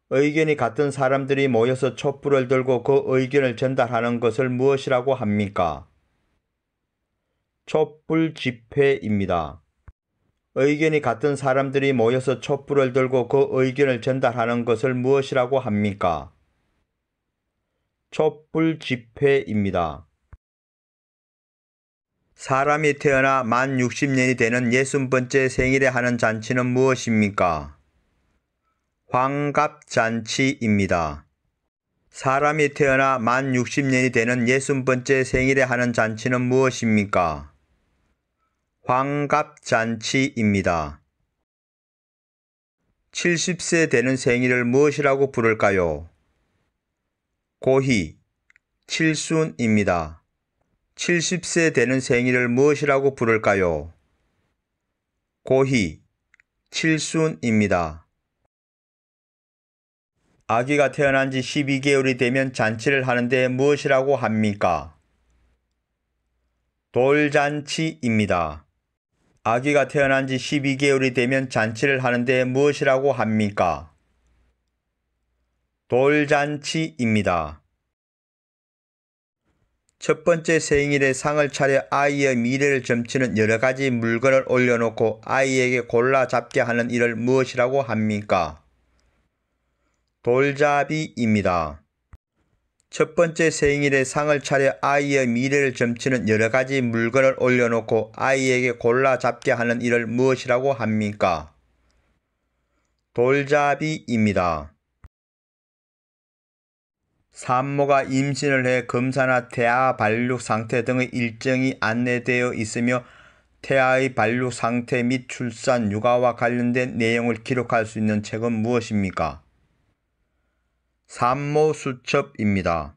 의견이 같은 사람들이 모여서 촛불을 들고 그 의견을 전달하는 것을 무엇이라고 합니까? 촛불 집회입니다. 의견이 같은 사람들이 모여서 촛불을 들고 그 의견을 전달하는 것을 무엇이라고 합니까? 촛불 집회입니다. 사람이 태어나 만 60년이 되는 60번째 생일에 하는 잔치는 무엇입니까? 환갑잔치입니다. 사람이 태어나 만 60년이 되는 60번째 생일에 하는 잔치는 무엇입니까? 환갑잔치입니다. 70세 되는 생일을 무엇이라고 부를까요? 고희, 칠순입니다. 70세 되는 생일을 무엇이라고 부를까요? 고희, 칠순입니다. 아기가 태어난 지 12개월이 되면 잔치를 하는데 무엇이라고 합니까? 돌잔치입니다. 아기가 태어난 지 12개월이 되면 잔치를 하는데 무엇이라고 합니까? 돌잔치입니다. 첫 번째 생일에 상을 차려 아이의 미래를 점치는 여러 가지 물건을 올려놓고 아이에게 골라 잡게 하는 일을 무엇이라고 합니까? 돌잡이입니다. 첫 번째 생일에 상을 차려 아이의 미래를 점치는 여러 가지 물건을 올려놓고 아이에게 골라 잡게 하는 일을 무엇이라고 합니까? 돌잡이입니다. 산모가 임신을 해 검사나 태아 발육 상태 등의 일정이 안내되어 있으며 태아의 발육 상태 및 출산, 육아와 관련된 내용을 기록할 수 있는 책은 무엇입니까? 산모수첩입니다.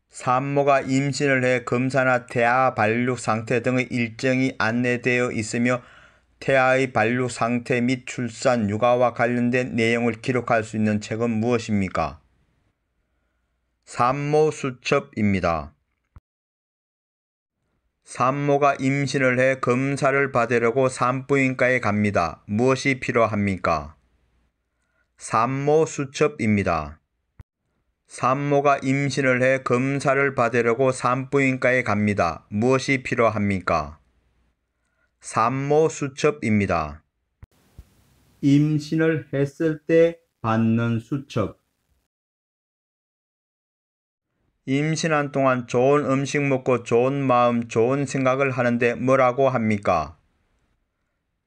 산모가 임신을 해 검사나 태아 발육 상태 등의 일정이 안내되어 있으며 태아의 발육 상태 및 출산, 육아와 관련된 내용을 기록할 수 있는 책은 무엇입니까? 산모수첩입니다. 산모가 임신을 해 검사를 받으려고 산부인과에 갑니다. 무엇이 필요합니까? 산모수첩입니다. 산모가 임신을 해 검사를 받으려고 산부인과에 갑니다. 무엇이 필요합니까? 산모수첩입니다. 임신을 했을 때 받는 수첩. 임신한 동안 좋은 음식 먹고 좋은 마음, 좋은 생각을 하는데 뭐라고 합니까?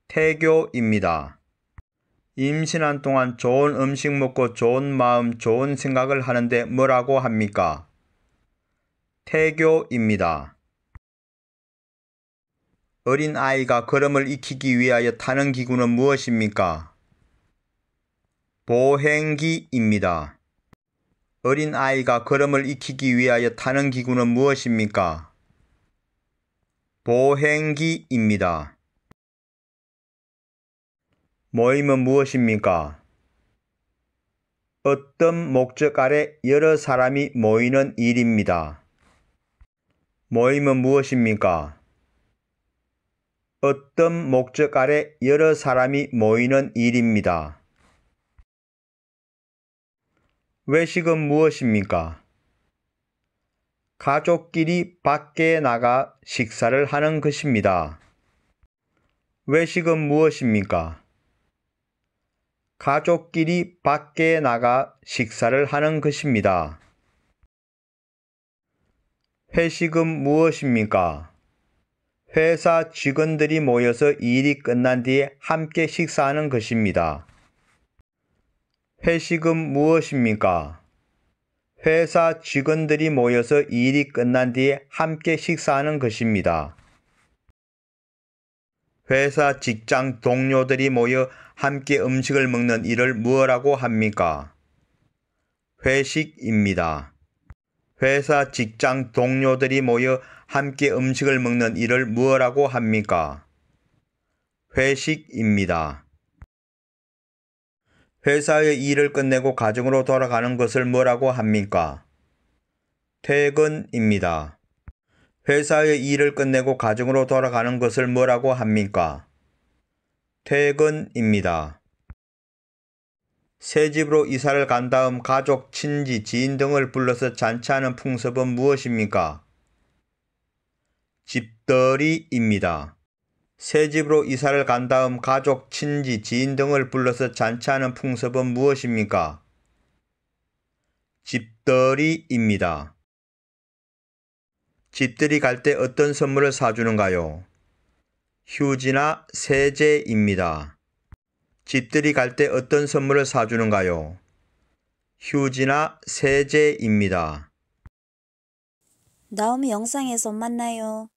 태교입니다. 임신한 동안 좋은 음식 먹고 좋은 마음, 좋은 생각을 하는데 뭐라고 합니까? 태교입니다. 어린 아이가 걸음을 익히기 위하여 타는 기구는 무엇입니까? 보행기입니다. 어린 아이가 걸음을 익히기 위하여 타는 기구는 무엇입니까? 보행기입니다. 모임은 무엇입니까? 어떤 목적 아래 여러 사람이 모이는 일입니다. 모임은 무엇입니까? 어떤 목적 아래 여러 사람이 모이는 일입니다. 외식은 무엇입니까? 가족끼리 밖에 나가 식사를 하는 것입니다. 외식은 무엇입니까? 가족끼리 밖에 나가 식사를 하는 것입니다. 회식은 무엇입니까? 회사 직원들이 모여서 일이 끝난 뒤에 함께 식사하는 것입니다. 회식은 무엇입니까? 회사 직원들이 모여서 일이 끝난 뒤에 함께 식사하는 것입니다. 회사 직장 동료들이 모여 함께 음식을 먹는 일을 무엇이라고 합니까? 회식입니다. 회사 직장 동료들이 모여 함께 음식을 먹는 일을 무엇이라고 합니까? 회식입니다. 회사의 일을 끝내고 가정으로 돌아가는 것을 뭐라고 합니까? 퇴근입니다. 회사의 일을 끝내고 가정으로 돌아가는 것을 뭐라고 합니까? 퇴근입니다. 새 집으로 이사를 간 다음 가족, 친지, 지인 등을 불러서 잔치하는 풍습은 무엇입니까? 집들이입니다. 새 집으로 이사를 간 다음 가족, 친지, 지인 등을 불러서 잔치하는 풍습은 무엇입니까? 집들이입니다. 집들이 갈 때 어떤 선물을 사주는가요? 휴지나 세제입니다. 집들이 갈 때 어떤 선물을 사주는가요? 휴지나 세제입니다. 다음 영상에서 만나요.